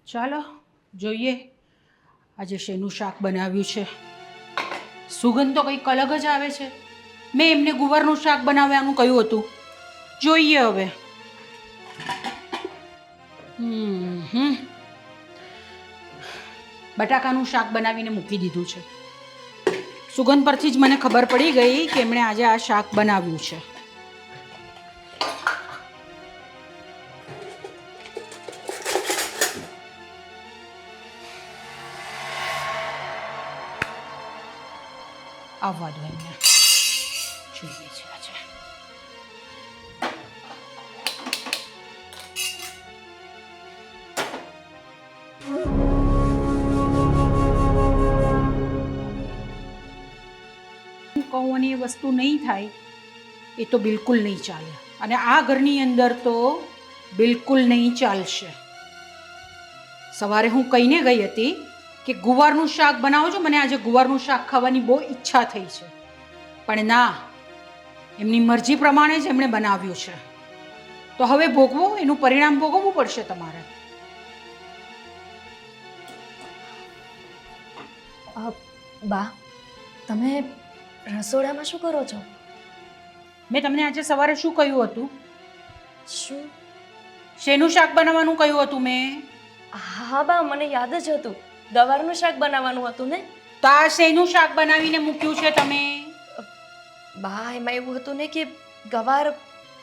ચાલો જોઈએ આજે શેનું શાક બનાવ્યું છે. સુગંધ તો કંઈક અલગ જ આવે છે. મેં એમને ગુવારનું શાક બનાવવાનું કહ્યું હતું. જોઈએ હવે. બટાકાનું શાક બનાવીને મૂકી દીધું છે. સુગંધ પરથી જ મને ખબર પડી ગઈ કે એમણે આજે આ શાક બનાવ્યું છે. આવવા દો એમને. જોઈએ છે આજે. કહું અને એ વસ્તુ નહીં થાય એ તો બિલકુલ નહીં ચાલે. અને આ ઘરની અંદર તો બિલકુલ નહીં ચાલશે. સવારે હું કહીને ગઈ હતી કે ગુવારનું શાક બનાવો છો, મને આજે ગુવારનું શાક ખાવાની બહુ ઈચ્છા થઈ છે. પણ ના, એમની મરજી પ્રમાણે જ એમણે બનાવ્યું છે. તો હવે ભોગવો, એનું પરિણામ ભોગવવું પડશે તમારે. બા, તમે રસોડામાં શું કરો છો? મેં તમને આજે સવારે શું કહ્યું હતું? શું? શેનું શાક બનાવવાનું કહ્યું હતું મેં? હા બા, મને યાદ જ હતું. ગવારનું શાક બનાવવાનું હતું ને? તો આ શેનું શાક બનાવીને મૂક્યું છે તમે? બા, એમાં એવું હતું ને કે ગવાર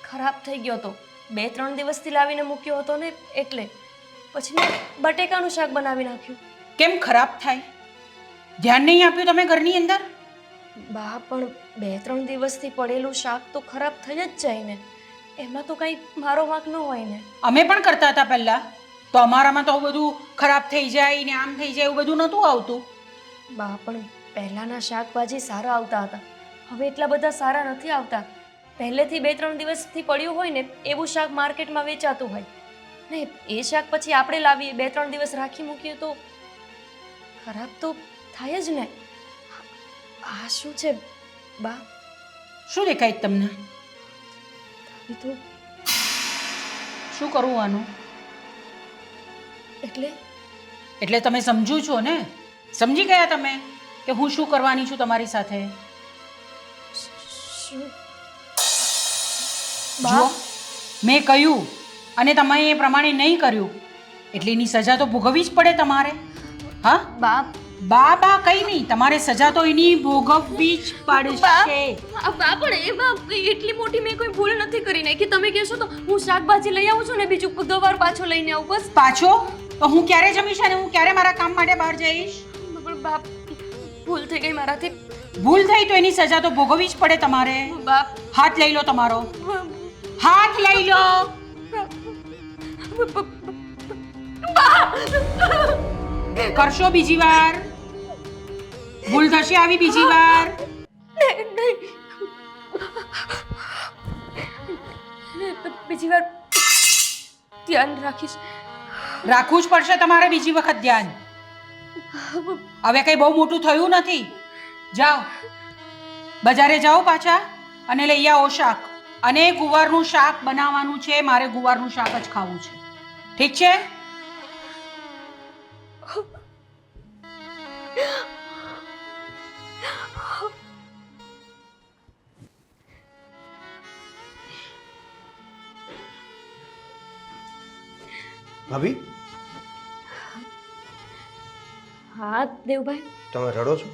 ખરાબ થઈ ગયો હતો. 2-3 દિવસથી લાવીને મૂક્યો હતો ને, એટલે પછી મેં બટેકાનું શાક બનાવી નાખ્યું. કેમ ખરાબ થાય? ધ્યાન નહીં આપ્યું તમે ઘરની અંદર? બા, પણ 2-3 દિવસથી પડેલું શાક તો ખરાબ થઈ જ જાય ને. એમાં તો કંઈ મારો વાંક ન હોય ને. અમે પણ કરતા હતા પહેલાં. તો અમારામાં તો બધું ખરાબ થઈ જાય ને આમ થઈ જાય એવું બધું નહોતું આવતું. બા, પણ પહેલાંના શાકભાજી સારા આવતા હતા. હવે એટલા બધા સારા નથી આવતા. પહેલેથી 2-3 દિવસથી પડ્યું હોય ને એવું શાક માર્કેટમાં વેચાતું હોય ને એ શાક પછી આપણે લાવીએ 2-3 દિવસ રાખી મૂકીએ તો ખરાબ તો થાય જ ને. આ શું છે બા? શું દેખાય તમને? તો શું કરવું આનું? એટલે તમે સમજો છો ને? સમજી ગયા તમે કે હું શું કરવાની છું તમારી સાથે? શું જુઓ, મેં કહ્યું અને તમે એ પ્રમાણે નહીં કર્યું એટલે એની સજા તો ભોગવવી જ પડે તમારે. હા બા, બા બા કઈ નહીં, તમારે સજા તો એની ભોગવવી જ પડશે. બા પણ એમાં એટલી મોટી મેં કોઈ ભૂલ નથી કરી નાખી. તમે કહેશો તો હું શાકભાજી લઈ આવું છું ને બીજું ગવાર પાછો લઈને આવું બસ. પાછો? તો હું ક્યારે જમીશ અને હું ક્યારે મારા કામ માટે બહાર જઈશ? પણ બા, ભૂલ થઈ ગઈ મારાથી. ભૂલ થઈ તો એની સજા તો ભોગવવી જ પડે તમારે. બા, હાથ લઈ લો તમારો. હાથ લઈ લો. કરશો બીજી વાર? ભૂલ થશે આવી બીજી વાર? બીજી વાર ધ્યાન રાખીશ. રાખવું જ પડશે તમારે બીજી વખત ધ્યાન. હવે કઈ બહુ મોટું થયું નથી. જાઓ બજારે જાઓ પાછા અને લઈ આવો શાક. અને ગુવારનું શાક બનાવવાનું છે. મારે ગુવારનું શાક જ ખાવું છે. ઠીક છે? ભાભી, હા દેવભાઈ. તમે રડો છો?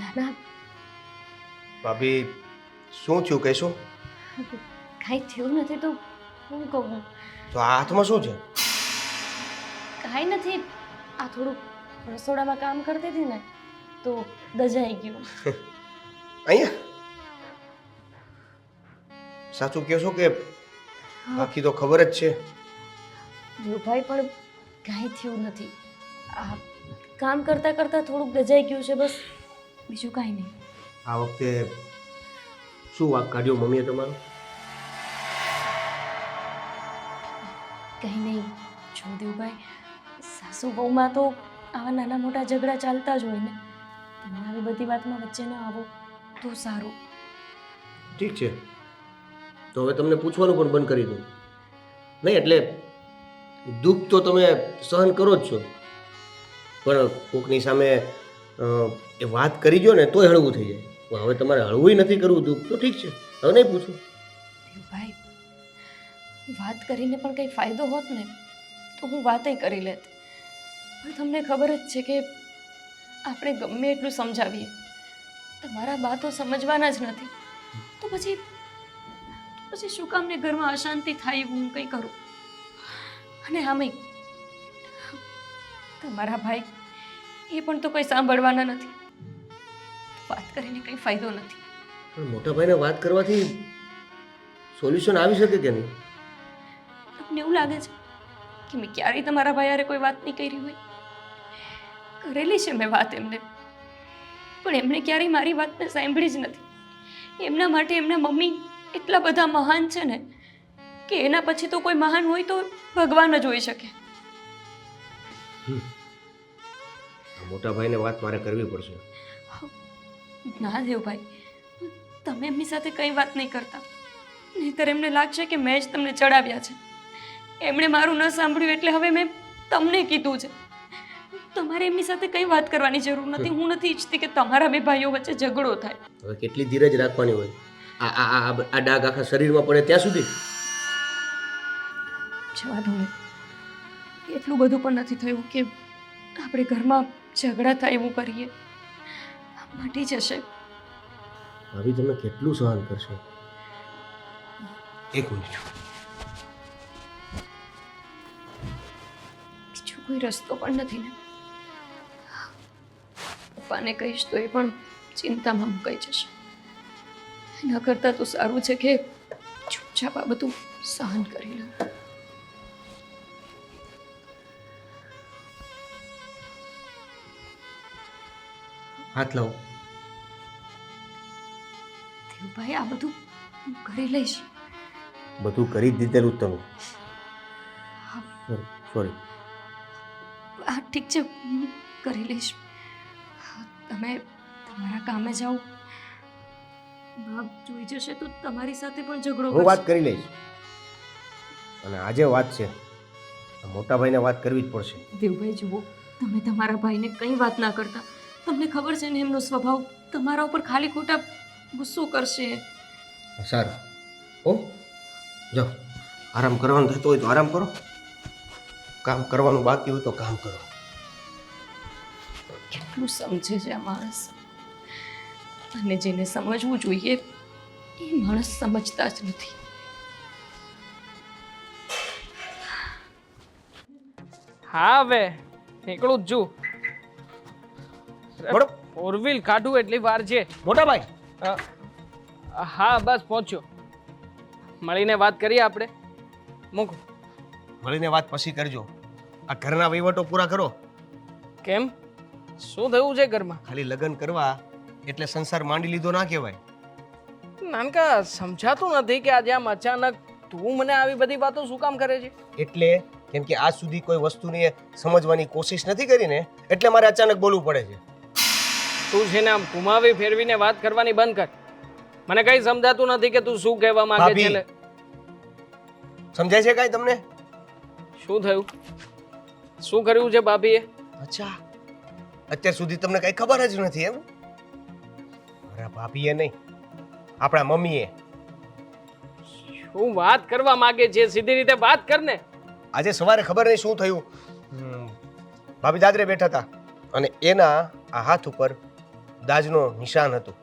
ના ના, ભાભી શું થયું કહેશો? કાંઈ થયું નથી તો હું કહું. તો આ હાથમાં શું છે? કાંઈ નથી, આ થોડું રસોડામાં કામ કરતી હતી ને તો દજાઈ ગયું. અહીંયા સાચું કહેશો કે બાકી તો ખબર જ છે? દેવભાઈ પણ કાંઈ થયું નથી. આ કામ કરતાં કરતાં થોડુંક દજાઈ ગયું છે બસ, બીજું કાંઈ નહીં. આ વખતે શું વાંક કાઢ્યો મમ્મીએ તમારો? કંઈ નહીં. જો દેવભાઈ, સાસુ બહુમાં તો આવા નાના મોટા ઝઘડા ચાલતા જ હોય ને. તમે આવી બધી વાતમાં વચ્ચે ન આવો તો સારું. ઠીક છે, તો હવે તમને પૂછવાનું પણ બંધ કરી દઉં. નહીં એટલે દુઃખ તો તમે સહન કરો જ છો, પણ કોકની સામે એ વાત કરી જો ને તોય હળવું થઈ જાય. પણ હવે તમારે હળવું નથી કરવું દુઃખ તો ઠીક છે, હવે નહીં પૂછું. દેવભાઈ, વાત કરીને પણ કંઈ ફાયદો હોત ને તો હું વાતય કરી લેત. પણ તમને ખબર જ છે કે આપણે ગમે એટલું સમજાવીએ તમારા બા તો સમજવાના જ નથી. તો પછી શું કામને ઘરમાં અશાંતિ થાય એવું હું કંઈ કરું? અને આમે તમારા ભાઈ એ પણ તો કંઈ સાંભળવાના નથી. વાત કરીને કંઈ ફાયદો નથી. પણ મોટા ભાઈને વાત કરવાથી સોલ્યુશન આવી શકે કે નહીં? તમને એવું લાગે છે કે મેં ક્યારેય તમારા ભાઈ હારે કોઈ વાત નહીં કરી હોય? કરેલી છે મેં વાત એમને, પણ એમણે ક્યારેય મારી વાતને સાંભળી જ નથી. એમના માટે એમના મમ્મી એટલા બધા મહાન છે ને કે એના પછી તો કોઈ મહાન હોય તો ભગવાન જ હોઈ શકે. મોટા ભાઈને વાત મારે કરવી પડશે. ના દેવભાઈ, તમે એમની સાથે કંઈ વાત નહીં કરતા, નહીંતર એમને લાગશે કે મેં જ તમને ચડાવ્યા છે. એમણે મારું ન સાંભળ્યું એટલે હવે મેં તમને કીધું છે. તમારે એમની સાથે કંઈ વાત કરવાની જરૂર નથી. હું નથી ઈચ્છતી કે તમારા બે ભાઈઓ વચ્ચે ઝઘડો થાય. હવે કેટલી ધીરજ રાખવાની હોય? આ ડાઘ આખા શરીરમાં પડે ત્યાં સુધી? જવા દો ને. એટલું બધું પણ નથી થયું કે આપણે ઘરમાં ઝઘડા થાય એવું કરીએ. મટી જશે. ભાભી તમે કેટલું સહન કરશો? એક મિનિટ. બીજો કોઈ રસ્તો પણ નથી ને. પપ્પાને કહીશ તો એ પણ ચિંતામાં મુકાઈ જશે. ન કરતાં તો સારું છે કે ચૂપચાપ આ બધું સહન કરી લઉં. હાથ લાવો. દેવભાઈ, આ બધું હું કરી લઈશ. બધું કરી જ દીધેલું જ તમે. સોરી. હા ઠીક છે, હું કરી લઈશ. તમે તમારા કામે જાઓ. બાપ જોઈ જશે તો તમારી સાથે પણ ઝઘડો હું વાત કરી લઈશ. અને આજે વાત છે, મોટા ભાઈને વાત કરવી જ પડશે. દેવભાઈ જુઓ, તમે તમારા ભાઈને કંઈ વાત ના કરતા. તમને ખબર છે ને એમનો સ્વભાવ તમારા ઉપર ખાલી ખોટા ગુસ્સો કરશે. સારું હો, જાઓ. આરામ કરવાનું થતો હોય તો આરામ કરો, કામ કરવાનું બાકી હોય તો કામ કરો. કેટલું સમજે છે આ માણસ, અને જેને સમજવું જોઈએ એ માણસ સમજતા જ નથી. હા હવે નીકળું જ છું. બોલો. ફોર વ્હીલ કાઢું એટલી વાર છે. મોટા ભાઈ, હા બસ પહોંચ્યો. મળીને વાત કરીએ આપણે. મૂકો. મળીને વાત પછી કરજો. આ ઘરના વહીવટો પૂરા કરો. કેમ, શું થયું છે ઘરમાં? ખાલી લગ્ન કરવા એટલે સંસાર માંડી લીધો ના કહેવાય. નાનકા સમજાતું નથી કે આજે આમ અચાનક તું મને આવી બધી વાતો શું કામ કરે છે? એટલે કેમ કે આજ સુધી કોઈ વસ્તુની સમજવાની કોશિશ નથી કરી ને, એટલે મારે અચાનક બોલવું પડે છે. તું છે ને આમ ઘુમાવી ફેરવીને વાત કરવાની બંધ કર. મને કઈ સમજાતું નથી કે તું શું કહેવા માંગે છે. ભાભી, સમજાય છે કાંઈ તમને? શું થયું? શું કર્યું છે ભાભીએ? અચ્છા, અત્યાર સુધી તમને કઈ ખબર જ નથી એમ? મારા ભાભીએ નહીં, આપણા મમ્મીએ. શું વાત કરવા માંગે છે? સીધી રીતે વાત કર ને. આજે સવારે ખબર નહીં શું થયું, ભાભી દાદરે બેઠા હતા અને એના આ હાથ ઉપર દાજનો નિશાન હતું,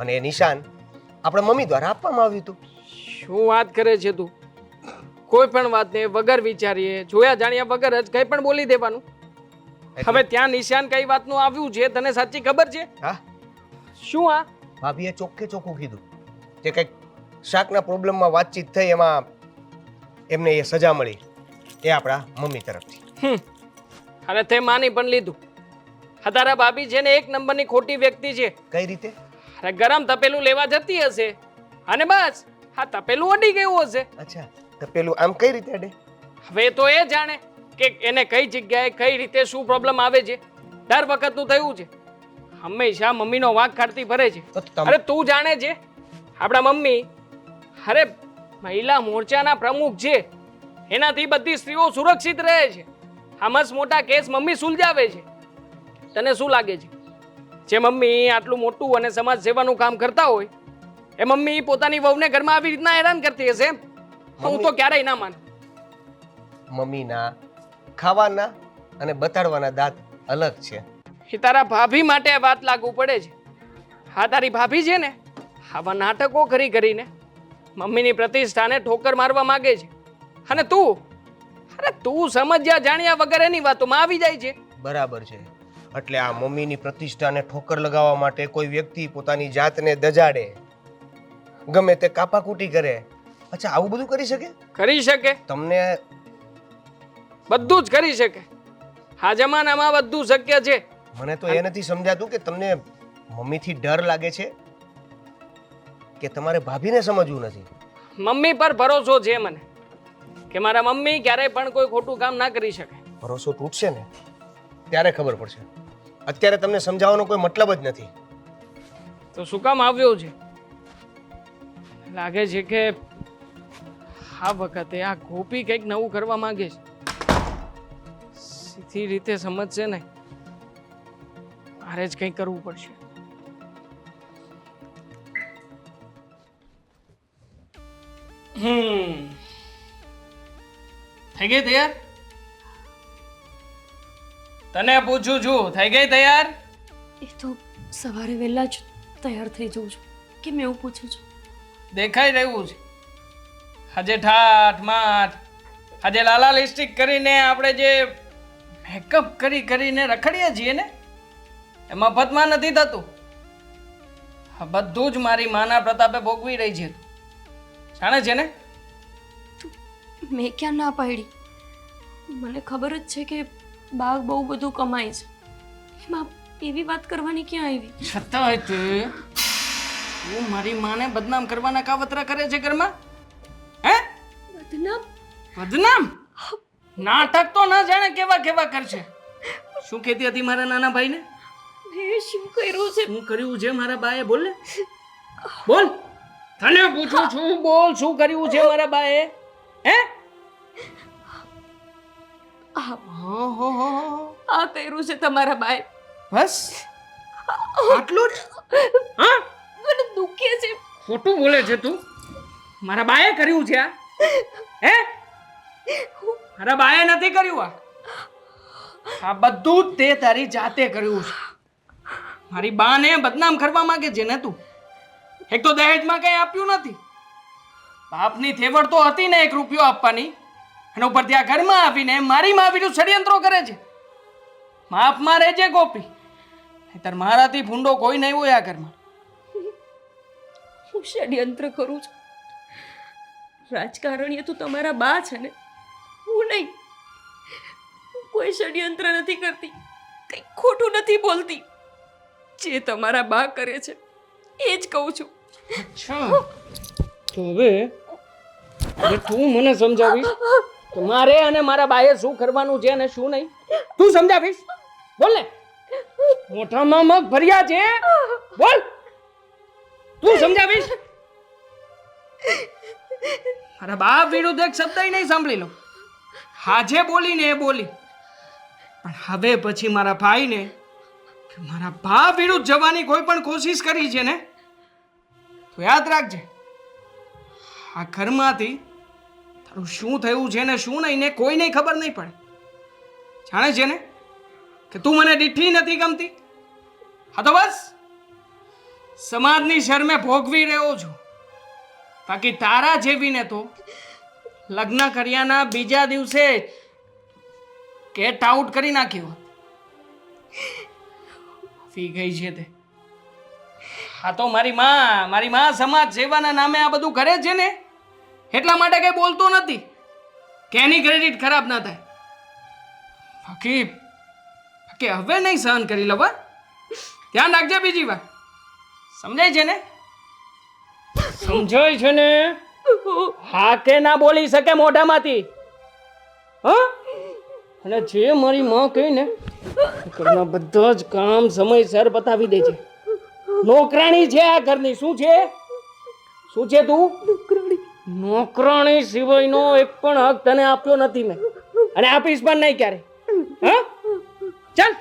અને એ નિશાન આપણા મમ્મી દ્વારા આપવામાં આવ્યું હતું. શું વાત કરે છે તું? કોઈ પણ વાતને વગર વિચારીએ, જોયા જાણ્યા વગર જ કંઈ પણ બોલી દેવાનું. હવે ત્યાં નિશાન કઈ વાતનું આવ્યું છે તને સાચી ખબર છે? હા, શું? આ ભાભીએ ચોખ્ખે ચોખ્ખું કીધું કે કંઈક શાકના પ્રોબ્લેમમાં વાતચીત થઈ, એમાં એમને એ સજા મળી, એ આપણા મમ્મી તરફથી. અને તે માની પણ લીધું. તારા ભાભી છે ને એક નંબરની ખોટી વ્યક્તિ છે. કઈ રીતે? અરે ગરમ તપેલું લેવા જતી હશે અને બસ હા તપેલું અડી ગયું હશે. અચ્છા, તો પેલું આમ કઈ રીતે અડે? હવે તો એ જાણે કે એને કઈ જગ્યાએ કઈ રીતે શું પ્રોબ્લેમ આવે છે. દર વખતનું થયું છે, હંમેશા મમ્મીનો વાંક કાઢતી ફરે છે. અરે તું જાણે છે આપણા મમ્મી અરે મહિલા મોરચાના પ્રમુખ છે, એનાથી બધી સ્ત્રીઓ સુરક્ષિત રહે છે. આ મસ્ત મોટા કેસ મમ્મી સુલઝાવે છે. તને શું લાગે છે જે મમ્મી આટલું મોટું અને સમાજ સેવાનું કામ કરતા હોય એ મમ્મી પોતાની વહુને ઘરમાં આવી રીતના હેરાન કરતી હશે એમ? હું તો ક્યારેય ના માનું. મમ્મીના ખાવાના અને બતાડવાના દાંત અલગ છે. એ તારા ભાભી માટે આ વાત લાગુ પડે છે. હા, તારી ભાભી છે ને આવા નાટકો કરી કરીને મમ્મીની પ્રતિષ્ઠાને ઠોકર મારવા માંગે છે. અને તું સમજ્યા જાણ્યા વગર એની વાતોમાં આવી જાય છે. બરાબર છે. એટલે આ મમ્મીની પ્રતિષ્ઠાને ઠોકર લગાવવા માટે કોઈ વ્યક્તિ પોતાની જાતને દજાડે, ગમે તે કાપાકૂટી કરે. અચ્છા, આવું બધું કરી શકે? કરી શકે, તમને બધું જ કરી શકે. આ જમાનામાં બધું શક્ય છે. મને તો એ નથી સમજાતું કે તમને મમ્મીથી ડર લાગે છે કે તમારે ભાભીને સમજવું નથી. મમ્મી પર ભરોસો છે મને કે મારા મમ્મી ક્યારેય પણ કોઈ ખોટું કામ ના કરી શકે. ભરોસો તૂટશે ને ત્યારે ખબર પડશે. અત્યારે તમને સમજાવવાનો કોઈ મતલબ જ નથી. તો શું કામ આવ્યો છે? લાગે છે કે આ વખતે આ ગોપી કંઈક નવું કરવા માંગે છે. સીધી રીતે સમજશે નહીં. મારે જ કંઈક કરવું પડશે. થઈ ગઈ તૈયાર? તને પૂછું છું, થઈ ગઈ તૈયાર? એ તો સવારે વહેલા જ તૈયાર થઈ જઉં છું. કેમ એવું પૂછું છું? દેખાઈ રહ્યું છે આજે ઠાઠ માઠ, આજે લાલા લિપસ્ટિક કરીને આપણે જે મેકઅપ કરીને રખડીએ છીએ ને એ મફતમાં નથી થતું. આ બધું જ મારી માના પ્રતાપે ભોગવી રહી છે. જાણે છે ને? મેં ક્યાં ના પાડી? મને ખબર જ છે કે બા બહુ બધું કમાય છે. એમાં એવી વાત કરવાની ક્યાં આવી? છતાંય તું મારી માને બદનામ કરવાના કાવતરા કરે છે ઘરમાં? હે? બદનામ? બદનામ? નાટક તો ના જાણે કેવા કેવા કરશે. શું કહેતી હતી મારા નાના ભાઈને? મેં શું કર્યું છે? શું કર્યું છે મારા બાએ? બોલ ને, બોલ. તને પૂછું છું, બોલ. શું કર્યું છે મારા બાએ? હે? આ કર્યું છે તમારા બાએ. બસ આટલું જ? હા, મને દુખે છે. ખોટું બોલે છે તું. મારા બાએ કર્યું છે આ? હે? મારા બાએ નથી કર્યું આ બધું જ તે તારી જાતે કર્યું છે. મારી બાને બદનામ કરવા માંગે છે ને તું? એક તો દહેજમાં કઈ આપ્યું નથી. બાપની તેવડ તો હતી ને 1 રૂપિયો આપવાની, અને ઉપર ત્યાં ઘરમાં આવીને મારી માં વિરુદ્ધ ષડયંત્રો કરે છે. માપમાં રહેજે ગોપી, નહીંતર મારાથી ભૂંડો કોઈ નહીં હોય આ ઘરમાં. હું ષડયંત્ર કરું છું? રાજકારણીએ તો તમારા બા છે ને, હું નહીં. હું કોઈ ષડયંત્ર નથી કરતી, કંઈ ખોટું નથી બોલતી. જે તમારા બા કરે છે એ જ કહું છું. અચ્છા, તો હવે તું મને સમજાવીશ કે મારે અને મારા બાએ શું કરવાનું છે અને શું નહીં? તું સમજાવીશ? બોલ ને. મોઢામાં મગ ભર્યા છે, બોલ. તું સમજાવીશ? મારા બાપ વિરુદ્ધ એક શબ્દ નહીં સાંભળી લો. હાજે બોલીને એ બોલી, પણ હવે પછી મારા ભાઈને મારા ભા વિરુદ્ધ જવાની કોઈ પણ કોશિશ કરી છે ને તો યાદ રાખજે, આ ઘરમાંથી તારું શું થયું છે ને શું નહીં ને કોઈને ખબર નહીં પડે. જાણે છે ને કે તું મને દીઠી નથી ગમતી? હા તો બસ સમાજની શરમે ભોગવી રહ્યો છું. બાકી તારા જેવીને તો લગ્ન કર્યાના બીજા દિવસે કેટ આઉટ કરી નાખ્યો. ફી ગઈ છે તે. હા તો મારી માં સમાજ સેવાના નામે આ બધું કરે છે ને એટલા માટે કઈ બોલતો નથી કે એની ક્રેડિટ ખરાબ ના થાય. બાકી હવે નહીં સહન કરી લઉં. ધ્યાન રાખજે બીજી વાર. સમજાય છે ને? સમજાય છે ને? હા કે ના બોલી શકે મોઢામાંથી? હા? અને જે મારી માં કહે ને ઘરના બધા જ કામ સમયસર પતાવી દે છે. નોકરાણી છે આ ઘરની. શું છે? શું છે તું? નોકરાણી સિવાયનો એક પણ હક તને આપ્યો નથી મેં, અને આપીશ પણ નહીં ક્યારે. હા, ચાલ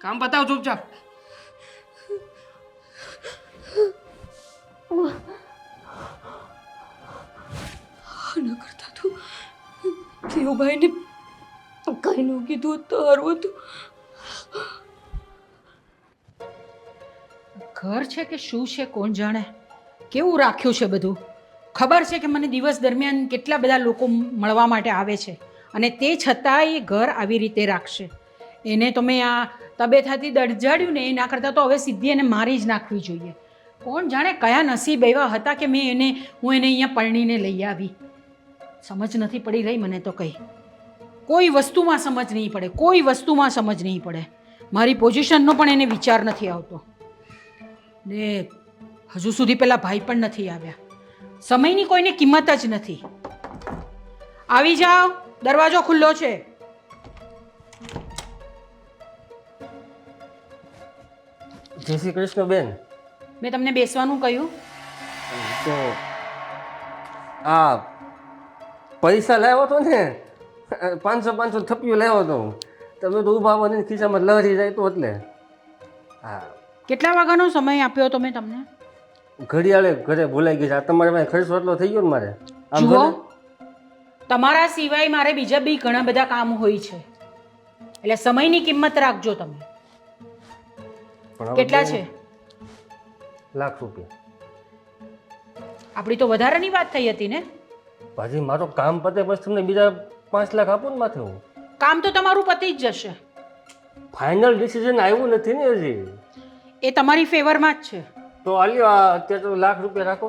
કામ બતાવ ચૂપચાપ. ન કરતા તું દેવભાઈને કઈ ન કીધું તો હારું હતું. ઘર છે કે શું છે કોણ જાણે, કેવું રાખ્યું છે બધું. ખબર છે કે મને દિવસ દરમિયાન કેટલા બધા લોકો મળવા માટે આવે છે, અને તે છતાં એ ઘર આવી રીતે રાખશે. એને તો મેં આ તબેથાથી દરજાડ્યું ને એના કરતાં તો હવે સીધી એને મારી જ નાખવી જોઈએ. કોણ જાણે કયા નસીબ એવા હતા કે હું એને અહીંયા પરણીને લઈ આવી. સમજ નથી પડી રહી મને તો કંઈ. કોઈ વસ્તુમાં સમજ નહીં પડે, કોઈ વસ્તુમાં સમજ નહીં પડે. મારી પોઝિશનનો પણ એને વિચાર નથી આવતો. ને હજુ સુધી પેલા ભાઈ પણ નથી આવ્યા. સમયની કોઈને કિંમત જ નથી. આવી જાઓ, દરવાજો ખુલ્લો છે. જય શ્રી કૃષ્ણ બેન. મેં તમને બેસવાનું કહ્યું. તો આ પૈસા લાવ્યો હતો ને, 500 થપ્પિયું લાવ્યો હતો. તમે તો ઊભા બનીને ખિસ્સામાં લહરી જાય તો એટલે. હા, કેટલા વાગ્યાનો સમય આપ્યો તો મેં તમને? ઘડિયાળે ઘરે ભૂલાઈ ગઈ છે. આ તમારે પાસે ખર્ચો એટલો થઈ ગયો ને મારે. આમ જુઓ, ભલે. તમારા સિવાય મારે બીજા બી ઘણા બધા કામ હોય છે, એટલે સમયની કિંમત રાખજો તમે. પણ હવે કેટલા બેન, છે? ₹1,00,000. આપણી તો વધારાની વાત થઈ હતી ને. ભાજી મારો કામ પતે પછી તમને બીજા 5 લાખ આપું ને માથે હું. કામ તો તમારું પતી જ જશે. ફાઇનલ ડિસિઝન આવ્યું નથી ને હજી. એ તમારી ફેવરમાં જ છે. તો આલ્યો આ અત્યારે તો ₹1,00,000 રાખો.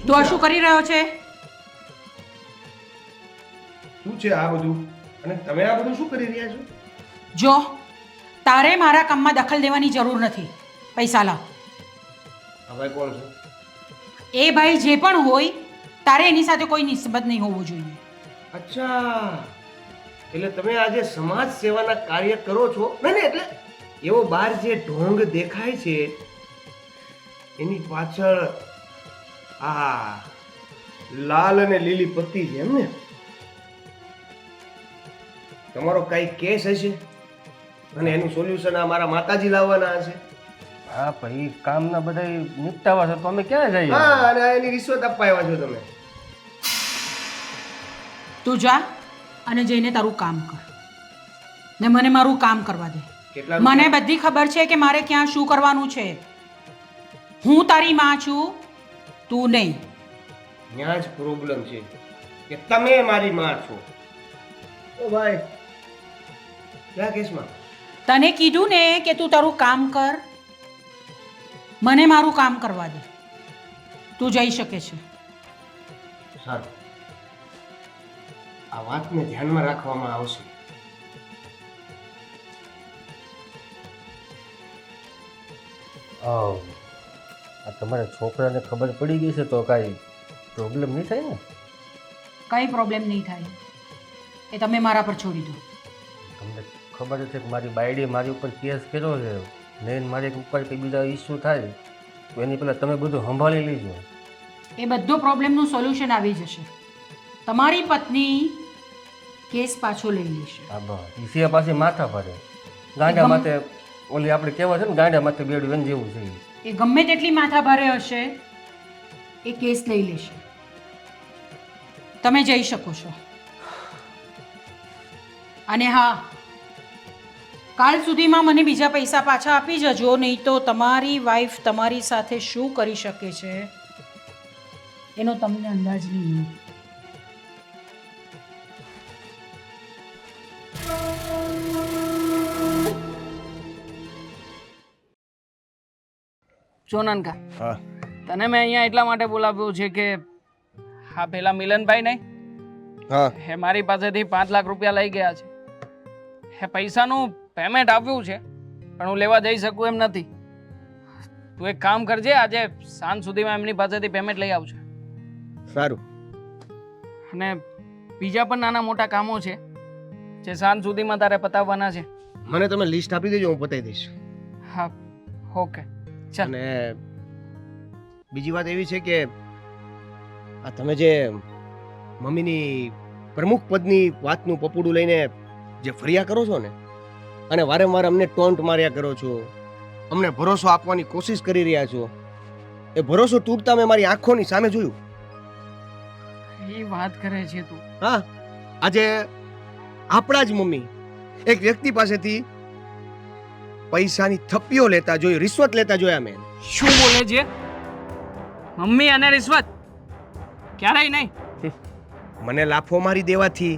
તું આ શું કરી રહ્યો છે? શું છે આ બધું? અને તમે આ બધું શું કરી રહ્યા છો? જો, તારે મારા કામમાં દખલ દેવાની જરૂર નથી. પૈસા લાવ. આ ભાઈ કોણ છે? એ ભાઈ જે પણ હોય, તારે એની સાથે કોઈ નિસ્બત નહીં હોવું જોઈએ. અચ્છા, એટલે તમે આજે સમાજ સેવાના કાર્ય કરો છો? નહીં નહીં, એટલે એવો બહાર જે ઢોંગ દેખાય છે એની પાછળ આ લાલ અને લીલી પત્તી છે એમ ને? તમારો કઈ કેસ હશે અને એનું સોલ્યુશન આ મારા માતાજી લાવવાના હશે. હા ભાઈ, કામના બધા નિપટાવા છે તો અમે ક્યાં જઈએ? હા, અને એની રિશ્વત આપવા આવ્યા છો તમે. તું જા અને જઈને તારું કામ કર, ને મને મારું કામ કરવા દે. કેટલા મને બધી ખબર છે કે મારે ક્યાં શું કરવાનું છે. હું તારી માં છું, તું નહીં. ત્યાં જ પ્રોબ્લેમ છે કે તમે મારી માં છો. ઓ ભાઈ, ક્યાં કેસમાં? તને કીધું ને કે તું તારું કામ કર, મને મારું કામ કરવા દે. તું જઈ શકે છે. સારું, આ વાતને ધ્યાનમાં રાખવામાં આવશે. આ તમારા છોકરાને ખબર પડી ગઈ છે તો કાંઈ પ્રોબ્લેમ નહીં થાય ને? કંઈ પ્રોબ્લેમ નહીં થાય, એ તમે મારા પર છોડી દો. તમને ખબર છે કે મારી બાયડીએ મારી ઉપર કેસ કર્યો છે ને, મારી ઉપર કંઈ બીજા ઇસ્યુ થાય તો એની પહેલાં તમે બધું સંભાળી લેજો. એ બધો પ્રોબ્લેમનું સોલ્યુશન આવી જશે. તમારી પત્ની કેસ પાછો લઈ લેશે. હા બસ, ઈસીયા પાસે માથા ભરે ગાંડા માથે. ઓલી આપણે કહેવાય છે ને, ગાંડા માથે બેડું એમ જેવું છે. એ ગમે તેટલી માથા ભારે હશે, એ કેસ લઈ લેશે. તમે જઈ શકો છો. અને હા, કાલ સુધીમાં મને બીજા પૈસા પાછા આપી જજો, નહીં તો તમારી વાઈફ તમારી સાથે શું કરી શકે છે એનો તમને અંદાજ નહીં. ચોનનકા, હા, તને મેં અહીંયા એટલા માટે બોલાવ્યો છે કે હા પેલા મિલનભાઈ નહીં, હા, હે મારી પાસેથી 5 લાખ રૂપિયા લઈ ગયા છે. હે પૈસાનું પેમેન્ટ આપ્યું છે, પણ હું લેવા જઈ શકું એમ નથી. તું એક કામ કરજે, આજે સાંજ સુધીમાં એમની પાસેથી પેમેન્ટ લઈ આવશે. સારું. અને બીજા પણ નાના મોટા કામો છે જે સાંજ સુધીમાં તારે પતાવવાના છે. મને તમે લિસ્ટ આપી દેજો, હું પતાવી દઈશ. હા ઓકે ચાલ. અને બીજી વાત એવી છે કે આ તમે જે મમ્મીની પ્રમુખ પદની વાતનું પપુડું લઈને જે ફરિયા કરો છો ને, અને વારંવાર અમને ટોન્ટ માર્યા કરો છો, અમને ભરોસો આપવાની કોશિશ કરી રહ્યા છો, એ ભરોસો તૂટતા મેં મારી આંખોની સામે જોયું. એ વાત કરે છે તું? હા, આજે આપણા જ મમ્મી એક વ્યક્તિ પાસેથી પૈસાની થપ્પીઓ લેતા જોઈ, રિશ્વત લેતા જોયા મેં. શું બોલે છે? મમ્મી અને રિશ્વત? ક્યારેય નહીં. મને લાફો મારી દેવાથી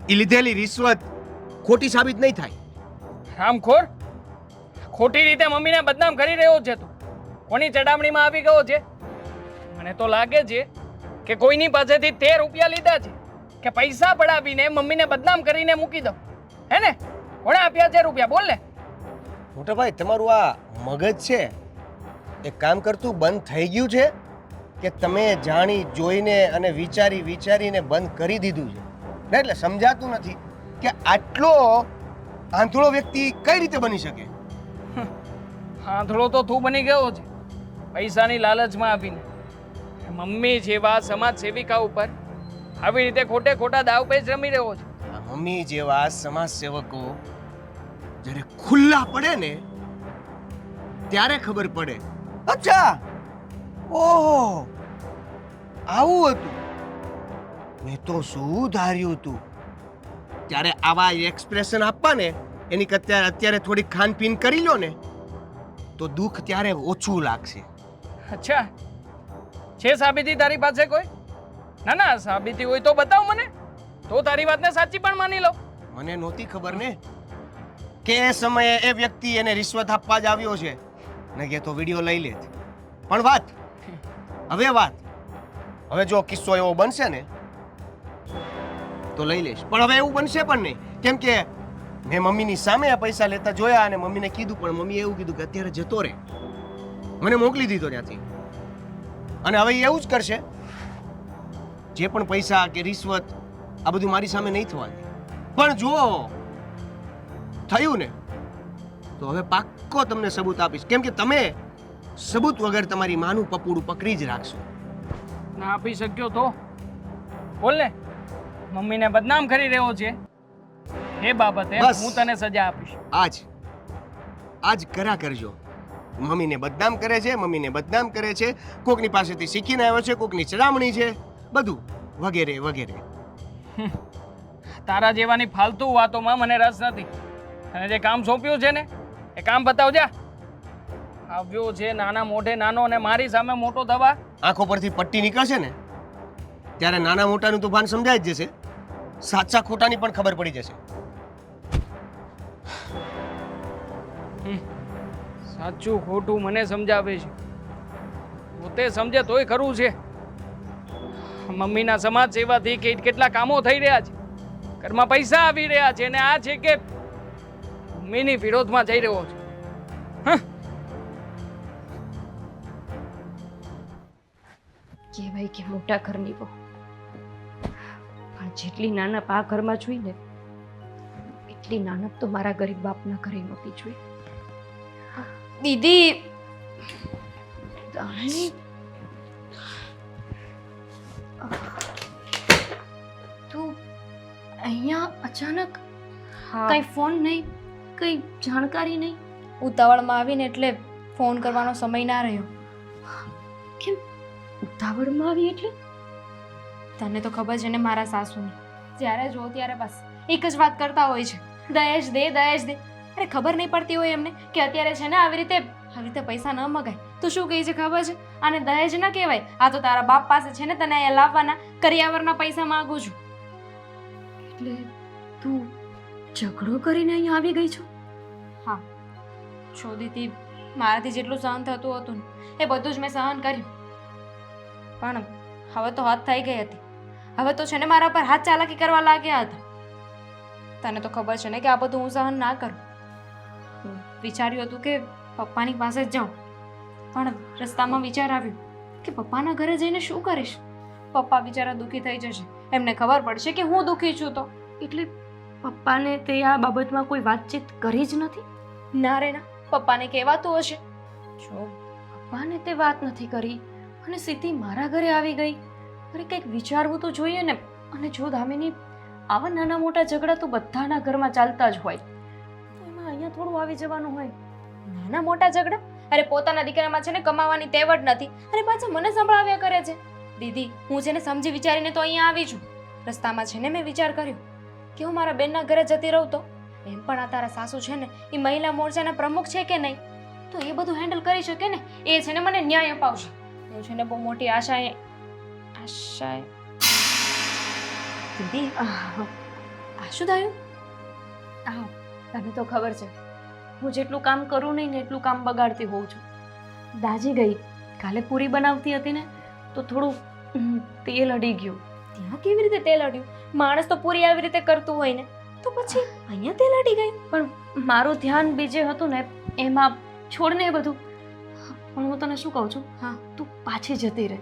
એ લીધેલી રિશ્વત ખોટી સાબિત નહીં થાય. રામખોર, ખોટી રીતે મમ્મીને બદનામ કરી રહ્યો છે તું. કોની ચડામણીમાં આવી ગયો છે? મને તો લાગે છે કે કોઈની પાસેથી 13 રૂપિયા લીધા છે કે પૈસા પડાવીને મમ્મીને બદનામ કરીને મૂકી દો. હે ને? કોણે આપ્યા છે રૂપિયા? બોલ ને. મોટા ભાઈ, તમારું આ મગજ છે એ કામ કરતું બંધ થઈ ગયું છે કે તમે જાણી જોઈને અને વિચારીને બંધ કરી દીધું છે ને? એટલે સમજાતું નથી કે આટલો આંધળો વ્યક્તિ કઈ રીતે બની શકે. આંધળો તો તું બની ગયો છે પૈસાની લાલચમાં આવીને. મમ્મી જેવા સમાજ સેવિકા ઉપર આવી રીતે ખોટે ખોટા દાવપેચ રમી રહ્યો છે. આ મમ્મી જેવા સમાજ સેવકો જ્યારે ખુલ્લા પડે ને ત્યારે ખબર પડે. અચ્છા, ઓહો, આવું હતું. મેં તો શું ધાર્યું હતું. ત્યારે આવા એક્સપ્રેશન આપવા ને એની કરતા અત્યારે થોડી ખાનપીન કરી લો ને તો દુઃખ ત્યારે ઓછું લાગશે. અચ્છા, છે સાબિતી તારી પાસે કોઈ? ના ના, સાબિતી હોય તો બતાવ મને, તો તારી વાતને સાચી પણ માની લઉં. મને નહોતી ખબર ને કે એ સમયે એ વ્યક્તિ એને રિશ્વત આપવા જ આવ્યો છે, ને કે તો વિડીયો લઈ લેત. પણ વાત હવે જો કિસ્સો એવો બનશે ને તો લઈ લઈશ, પણ હવે એવું બનશે પણ નહીં. કેમ કે મેં મમ્મીની સામે આ પૈસા લેતા જોયા અને મમ્મીને કીધું, પણ મમ્મીએ એવું કીધું કે અત્યારે જતો રહે. મને મોકલી દીધો ત્યાંથી. અને હવે એ એવું જ કરશે. જે પણ પૈસા કે રિશ્વત આ બધું મારી સામે નહીં થવા દે. પણ જો થયું ને તો હવે પાક્કો તમને સબૂત આપીશ. કેમ કે તમે સબૂત વગર તમારી માનું પપુડું પકડી જ રાખશો. ના આપી શક્યો તો બોલ ને. મમ્મીને બદનામ કરી રહ્યો છે એ બાબતે બસ. હું તને સજા આપીશ. આજ કરા કરજો. મમ્મીને બદનામ કરે છે, કોકની પાસેથી શીખીને આવ્યો છે, કોકની ચડામણી છે, બધું વગેરે વગેરે. તારા જેવાની ફાલતુ વાતોમાં મને રસ નથી. અને જે કામ સોંપ્યું છે ને એ કામ બતાવજા. આવ્યો છે નાના મોઢે નાનો અને મારી સામે મોટો દવા. આંખો પરથી પટ્ટી નીકળશે ને ત્યારે નાના મોટાનું તો ભાન સમજાય જ જશે, સાચા ખોટાની પણ ખબર પડી જશે. સાચું ખોટું મને સમજાવે છે, પોતે સમજે તોય ખરું છે. મમ્મીના સમાજ સેવાથી કેટલા કામો થઈ રહ્યા છે, ઘરમાં પૈસા આવી રહ્યા છે, અને આ છે કે મમ્મીની વિરોધમાં જઈ રહ્યો છે. કહેવાય કે મોટા ઘરની બહુ, પણ જેટલી નાનપ આ ઘરમાં જોઈ ને એટલી નાનપ તો મારા ગરીબ બાપના ઘરે નહોતી જોઈ. દીદી, દાણી, તું અહીંયા અચાનક? કઈ ફોન નહીં, કઈ જાણકારી નહીં? ઉતાવળમાં આવીને એટલે ફોન કરવાનો સમય ના રહ્યો. કેમ ઉતાવળમાં આવી એટલે? તને તો ખબર છે ને મારા સાસુની, જ્યારે જો ત્યારે બસ એક જ વાત કરતા હોય છે, દહેજ દે દહેજ દે. અરે ખબર નહીં પડતી હોય એમને કે અત્યારે છે ને આવી રીતે પૈસા ન મગાય. તું શું કહે છે ખબર છે? આને દહેજ ના કહેવાય, આ તો તારા બાપ પાસે છે ને તને અહીંયા લાવવાના કરિયાવરના પૈસા માંગુ છું. એટલે તું ઝઘડો કરીને અહીંયા આવી ગઈ છો? હા, શોધીથી મારાથી જેટલું સહન થતું હતું ને એ બધું જ મેં સહન કર્યું, પણ હવે તો હદ થઈ ગઈ હતી. હવે તો છે ને મારા પર હાથ ચાલાકી કરવા લાગ્યા હતા. તને તો ખબર છે ને કે આ બધું હું સહન ના કરું. વિચાર્યું હતું કે પપ્પાની પાસે જ જાઉં, પણ રસ્તામાં વિચાર આવ્યો કે પપ્પાના ઘરે જઈને શું કરીશ? પપ્પા બિચારા દુઃખી થઈ જશે, એમને ખબર પડશે કે હું દુઃખી છું તો. એટલે પપ્પાને તે આ બાબતમાં કોઈ વાતચીત કરી જ નથી? ના રે ના, પપ્પાને કહેવાતું હશે. જો પપ્પાને તે વાત નથી કરી અને સીધી મારા ઘરે આવી ગઈ. અરે કંઈક વિચારવું તો જોઈએ ને. અને જો દામિની, આવા નાના મોટા ઝઘડા તો બધાના ઘરમાં ચાલતા જ હોય, તો એમાં અહીંયા થોડું આવી જવાનું હોય. નાના મોટા ઝઘડા? અરે પોતાના દીકરામાં છે ને કમાવાની તેવડ નથી અને પાછા મને સંભળાવ્યા કરે છે. દીદી, હું છે ને સમજી વિચારીને તો અહીંયા આવી છું. રસ્તામાં છે ને મેં વિચાર કર્યો કે હું મારા બેનના ઘરે જતી રહું તો એમ પણ આ તારા સાસુ છે ને એ મહિલા મોરચાના પ્રમુખ છે કે નહીં, તો એ બધું હેન્ડલ કરી શકે ને. એ છે ને મને ન્યાય અપાવશે. હું છે ને બહુ મોટી આશાએ દીદી, આ શું થયું? હા, તને તો ખબર છે હું જેટલું કામ કરું નહીં ને એટલું કામ બગાડતી હોઉં છું. દાજી ગઈ, કાલે પૂરી બનાવતી હતી ને તો થોડું તેલ અડી ગયું. ત્યાં કેવી રીતે તેલ અડ્યું? માણસ તો પૂરી આવી રીતે કરતું હોય ને, તો પછી અહીંયા તેલ અડી ગયું? પણ મારું ધ્યાન બીજે હતું ને, એમાં છોડને એ બધું. પણ હું તને શું કહું છું, હા, તું પાછી જતી રહે.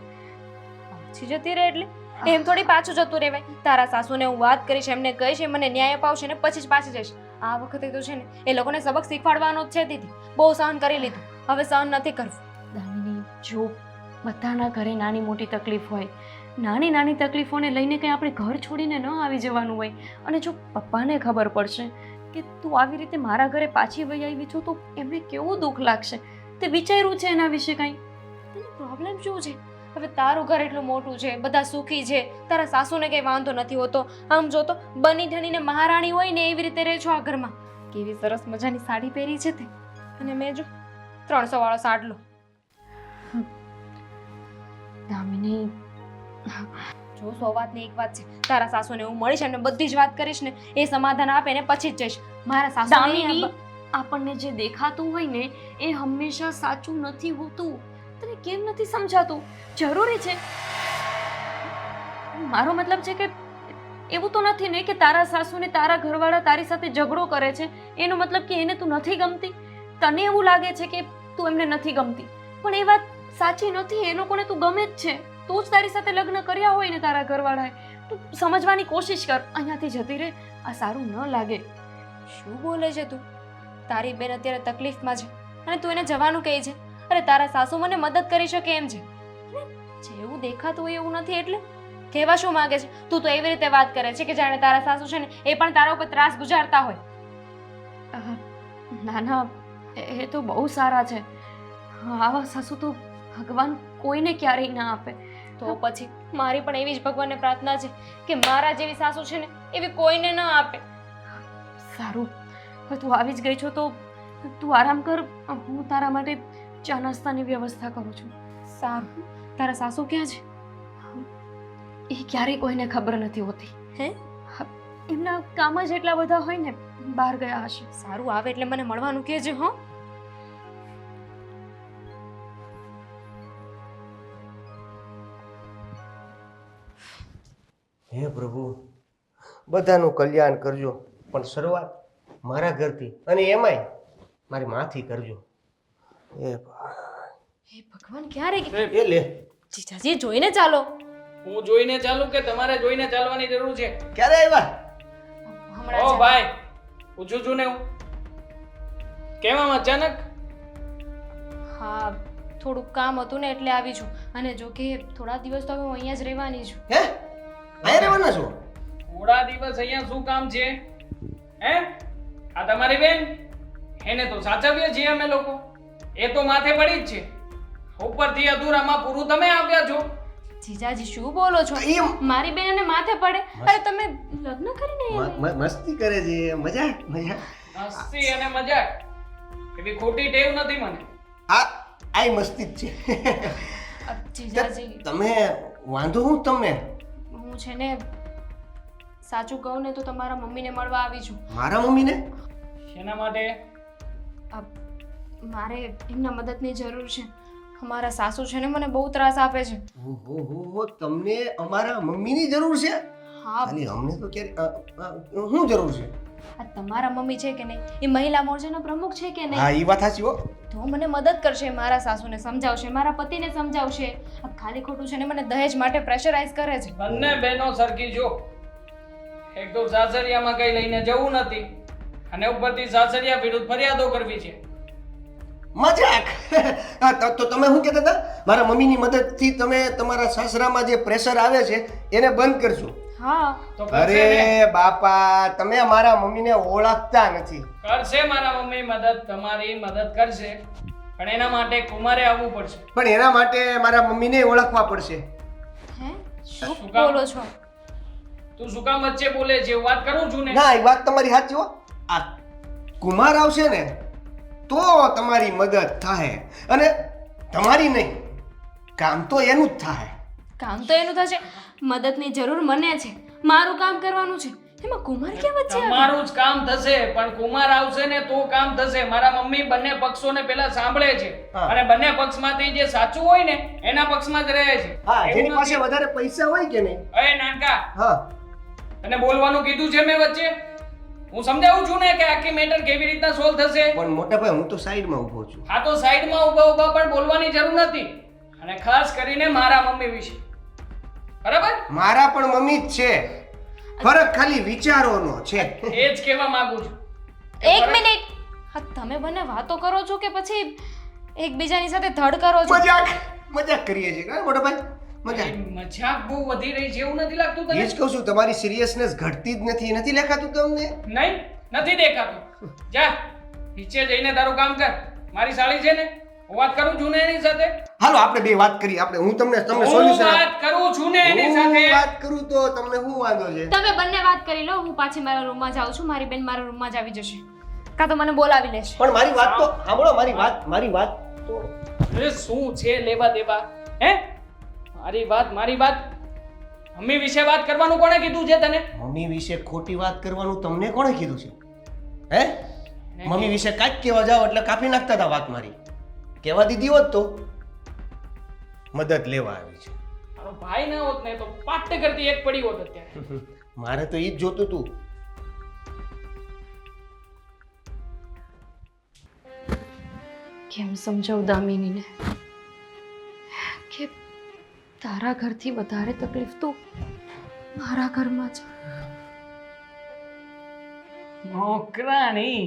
પાછી જતી રહે એટલે એમ થોડી પાછું જતું રહેવાય. તારા સાસુને હું વાત કરીશ, એમને કહીશ, એ મને ન્યાય અપાવશે ને પછી જ પાછી જઈશ. આ વખતે તો છે ને એ લોકોને સબક શીખવાડવાનો જ છે દીદી. બહુ સહન કરી લીધું, હવે સહન નથી કરવું. દામિની, જો બધાના ઘરે નાની મોટી તકલીફ હોય, નાની નાની તકલીફોને લઈને કંઈ આપણે ઘર છોડીને ન આવી જવાનું હોય. અને જો પપ્પાને ખબર પડશે કે તું આવી રીતે મારા ઘરે પાછી વહી આવી છો તો એમને કેવું દુઃખ લાગશે. તે વિચાર્યું છે એના વિશે કંઈ? તને પ્રોબ્લેમ શું છે? હવે તારું ઘર એટલું મોટું છે, બધા સુખી છે, તારા સાસુને કંઈ વાંધો નથી હોતો. આમ જો તો બની ઠણીને મહારાણી હોય ને એવી રીતે રહે છો આ ઘરમાં. કેવી સરસ મજાની સાડી પહેરી છે તે, અને મેં જો 300 વાળો સાડલો. દામિની, જો 100 વાતની એક વાત છે, તારા સાસુને હું મળીશ અને બધી જ વાત કરીશ ને એ સમાધાન આપે ને પછી જ જઈશ. મારા સાસુ દામિની, આપણને જે દેખાતું હોય ને એ હંમેશા સાચું નથી હોતું. તને કેમ નથી સમજાતું? જરૂરી છે. મારો મતલબ છે કે એવું તો નથી ને કે તારા સાસુને તારા ઘરવાળા તારી સાથે ઝઘડો કરે છે એનો મતલબ કે એને તું નથી ગમતી. તને એવું લાગે છે કે તું એમને નથી ગમતી, પણ એ વાત સાચી નથી. એ લોકોને તું ગમે જ છે, તું જ તારી સાથે લગ્ન કર્યા હોય ને તારા ઘરવાળાએ. તું સમજવાની કોશિશ કર. અહીંયાથી જતી રહે, આ સારું ન લાગે. શું બોલે છે તું? તારી બેન અત્યારે તકલીફમાં છે અને તું એને જવાનું કહે છે. અરે તારા સાસુ મને મદદ કરી શકે એમ છે. જેવું દેખાતું હોય એવું નથી. એટલે કહેવા શું માંગે છે? તું તો એવી રીતે વાત કરે છે કે જાણે તારા સાસુ છે ને એ પણ તારા ઉપર ત્રાસ ગુજારતા હોય. ના ના, એ તો બહુ સારા છે. આવા સાસુ તો ભગવાન કોઈને ક્યારેય ના આપે. તો પછી મારી પણ એવી જ ભગવાનને પ્રાર્થના છે કે મારા જેવી સાસુ છે ને એવી કોઈને ન આપે. સારું, હવે તું આવી જ ગઈ છો તો તું આરામ કર. હું તારા માટે ચા નાસ્તાની વ્યવસ્થા કરું છું. સારું. તારા સાસુ ક્યાં છે? એ ક્યારેય કોઈને ખબર નથી હોતી. હે? એમના કામ જ એટલા બધા હોય ને, બહાર ગયા હશે. સારું, આવે એટલે મને મળવાનું કહેજે. હો, હે પ્રભુ, બધાનું કલ્યાણ કરજો, પણ શરૂઆત મારા ઘરથી અને એમાંય મારી માથી કરજો. એ હે ભગવાન, ક્યારે એ લે, જીજાજી જોઈને ચાલો. હું જોઈને ચાલું કે તમારે જોઈને ચાલવાની જરૂર છે? ક્યારે આવ્યા? હમણાં ઓ જ. ભાઈ, પૂછું છું ને હું, કેમ આમ અચાનક? હા, થોડુંક કામ હતું ને એટલે આવી છું. અને જો કે થોડા દિવસ તો હવે હું અહીંયા જ રહેવાની છું. હે, અહીંયા રહેવાના છો? થોડા દિવસ અહીંયા શું કામ છે? હે, આ તમારી બેન, એને તો સાચવીએ છીએ અમે લોકો. એ તો માથે પડી જ છે. ઉપરથી અધૂરામાં પૂરું તમે આવ્યા છો. જીજાજી શું બોલો છો? મારી બેન એને માથે પડે? અરે તમે લગ્ન કરીને આવ્યા? મસ્તી કરે છે, મજા મજા. મસ્તી અને મજાક એવી ખોટી ટેવ નથી મને. આ મસ્તી જ છે. જીજાજી, તમે વાંધો હું તમને? હું છે ને સાચું કહું ને તો તમારા મમ્મીને મળવા આવી છું. મારા મમ્મીને? શેના માટે? મારે એમના મદદની જરૂર છે. અમારા સાસુ છે ને મને બહુ ત્રાસ આપે છે. ઓહો, તમને અમારા મમ્મીની જરૂર છે? હા, ખાલી અમને તો ક્યારે શું જરૂર છે? આ તમારા મમ્મી છે કે નહીં, એ મહિલા મોરચાના પ્રમુખ છે કે નહીં? હા, એ વાત સાચી હો. તો મને મદદ કરશે, મારા સાસુને સમજાવશે, મારા પતિને સમજાવશે. આ ખાલી ખોટું છે ને મને દહેજ માટે પ્રેશરાઇઝ કરે છે. બંને બહેનો સરખી જો. એક તો સાસરિયામાં કઈ લઈને જવું નથી અને ઉપરથી સાસરિયા વિરુદ્ધ ફરિયાદો કરવી છે. મજાક. હા, તો તમે શું કહેતા હતા? મારા મમ્મીની મદદથી તમે તમારા સાસરામાં જે પ્રેશર આવે છે એને બંધ કરશો. હા તો કરશે ને? અરે બાપા, તમે મારા મમ્મીને ઓળખતા નથી. કરશે મારા મમ્મી મદદ, તમારી મદદ કરશે, પણ એના માટે કુમારે આવવું પડશે. પણ એના માટે મારા મમ્મીને ઓળખવા પડશે. હે શું શું કામ? બોલો છો? તું શું કામ વચ્ચે બોલે છે? હું વાત કરું છું ને. ના, એ વાત તમારી સાચી હો. આ કુમાર આવશે ને તો તમારી મદદ થાય, અને તમારી નહીં, કામ તો એનું જ થાય. કામ તો એનું થશે, મદદની જરૂર મને છે, મારું કામ કરવાનું છે, એમાં કુમાર ક્યાં વચ્ચે આવ્યો? તમારું જ કામ થશે, પણ કુમાર આવશે ને તો કામ થશે. મારા મમ્મી બંને પક્ષોને પહેલા સાંભળે છે હા. અને બંને પક્ષમાંથી જે સાચું હોય ને એના પક્ષમાં જ રહે છે. હા, એવું જેની પાસે નથી. વધારે પૈસા હોય કે નહીં. અરે નાનકા, હા, તને બોલવાનું કીધું છે મેં વચ્ચે? હું સમજાવું છું ને કે આખી મેટર કેવી રીતના સોલ્વ થશે. પણ મોટા ભાઈ, હું તો સાઈડમાં ઊભો છું. આ તો સાઈડમાં ઊભા ઊભા પણ બોલવાની જરૂર નથી, અને ખાસ કરીને મારા મમ્મી વિશે. બરાબર? મારા પણ મમ્મી જ છે, ફરક ખાલી વિચારોનો છે. એ જ કહેવા માંગુ છું. એક મિનિટ, હા તમે બંને વાતો કરો છો કે પછી એકબીજાની સાથે ધડ કરો છો? મજાક કરીએ છીએ હા મોટા ભાઈ, મજાક. એ મજાક બહુ વધી રહી છે એવું નથી લાગતું એ તને? જ કહું છું, તમારી સિરિયસનેસ ઘટતી જ નથી. નથી લેખાતું તમને? નહીં, નથી દેખાતું. જા નીચે જઈને તારું કામ કર. મારી સાળી છે ને, હું વાત કરું છું ને એની સાથે. હાલો આપણે બે વાત કરીએ. હું તમને હું સોલ્યુશન વાત કરું છું ને એની સાથે. વાત કરું તો તમને શું વાંધો છે? તમે બંને વાત કરી લો, હું પાછી મારા રૂમમાં જાઉં છું, મારી બેન મારા રૂમમાં જ આવી જશે, કાં તો મને બોલાવી લેશે. પણ મારી વાત તો સાંભળો. મારી વાત તો અરે શું છે લેવા દેવા? હે, મારી વાત મમ્મી વિશે વાત કરવાનું કોણે કીધું છે તને? મમ્મી વિશે ખોટી વાત કરવાનું તમને કોણે કીધું છે? હે, મમ્મી વિશે કાંઈક કહેવા જાઓ એટલે કાપી નાખતા હતા વાત મારી. કહેવા દીધી હોત તો મદદ લેવા આવી છે. મારો ભાઈ ના હોત ને તો પાટ કરતી એક પડી હોત અત્યારે. મારે તો ઈ જ જોતું હતું. કેમ સમજાવું દામિનીને કે તારા ઘરથી વધારે તકલીફ તો મારા ઘરમાં છે. નોકરાણી,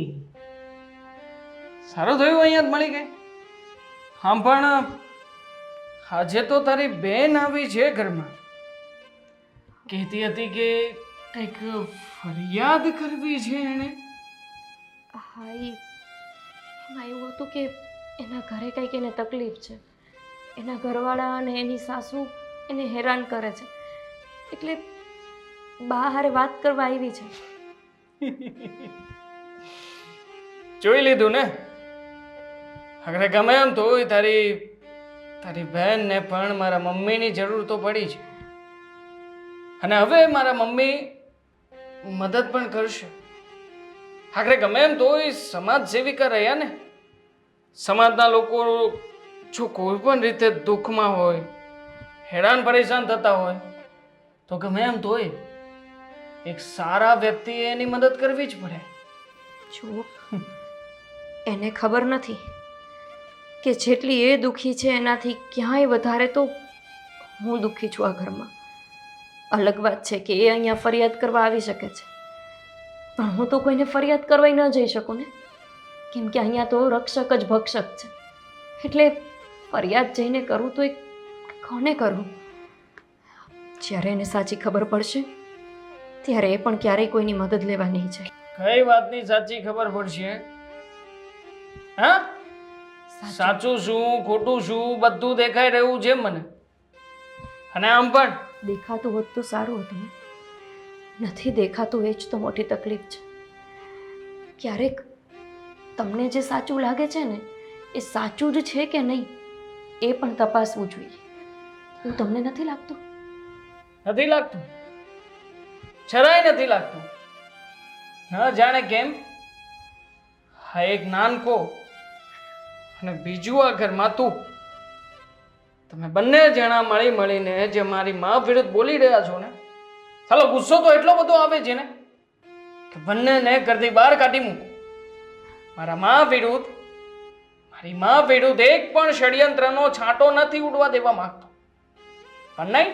સારું થયું અહીંયા જ મળી ગઈ. હા પણ આજે તો તારી બેન આવી છે ઘરમાં. કહેતી હતી કે કંઈક ફરિયાદ કરવી છે એને. હા એમાં એવું હતું કે એના ઘરે કંઈક એને તકલીફ છે, એના ઘરવાળા અને એની સાસુ એને હેરાન કરે છે, એટલે બહાર વાત કરવા આવી છે. જોઈ લીધું ને? અગર ગમે એમ તો તારી બહેનને પણ મારા મમ્મીની જરૂર તો પડી છે, અને હવે મારા મમ્મી મદદ પણ કરશે. આખરે ગમે એમ તો એ સમાજ સેવિકા રહ્યા ને. સમાજના લોકો જો કોઈ પણ રીતે દુઃખમાં હોય, હેરાન પરેશાન થતા હોય, તો ગમે એમ તોય એક સારા વ્યક્તિએ એની મદદ કરવી જ પડે. જુઓ, એને ખબર નથી કે જેટલી એ દુઃખી છે એનાથી ક્યાંય વધારે તો હું દુઃખી છું આ ઘરમાં. અલગ વાત છે કે એ અહીંયા ફરિયાદ કરવા આવી શકે છે, પણ હું તો કોઈને ફરિયાદ કરવા ન જઈ શકું ને, કેમ કે અહીંયા તો રક્ષક જ ભક્ષક છે. એટલે ફરિયાદ જઈને કરું તો એ કોને કરું? જ્યારે એને સાચી ખબર પડશે ત્યારે એ પણ ક્યારેય કોઈની મદદ લેવા નહીં જાય. કઈ વાતની સાચી ખબર પડશે? હા, સાચું શું ખોટું શું બધું દેખાઈ રહ્યું છે મને. અને આમ પણ દેખાતું હોત તો સારું હતું ને, નથી દેખાતું એ જ તો મોટી તકલીફ છે. ક્યારેક તમને જે સાચું લાગે છે ને એ સાચું જ છે કે નહીં એ પણ તપાસવું જોઈએ. એવું તમને નથી લાગતું? નથી લાગતું, જરાય નથી લાગતું. ન જાણે કેમ આ એક નાનકો અને બીજું આ ઘરમાં તું, તમે બંને જણા મળીને જે મારી મા વિરુદ્ધ બોલી રહ્યા છો ને, ચાલો ગુસ્સો તો એટલો બધો આવે છે ને કે બંનેને ઘરથી બહાર કાઢી મૂકો. મારી મા વિરુદ્ધ એક પણ ષડયંત્રનો છાંટો નથી ઉડવા દેવા માંગતો. પણ નહીં,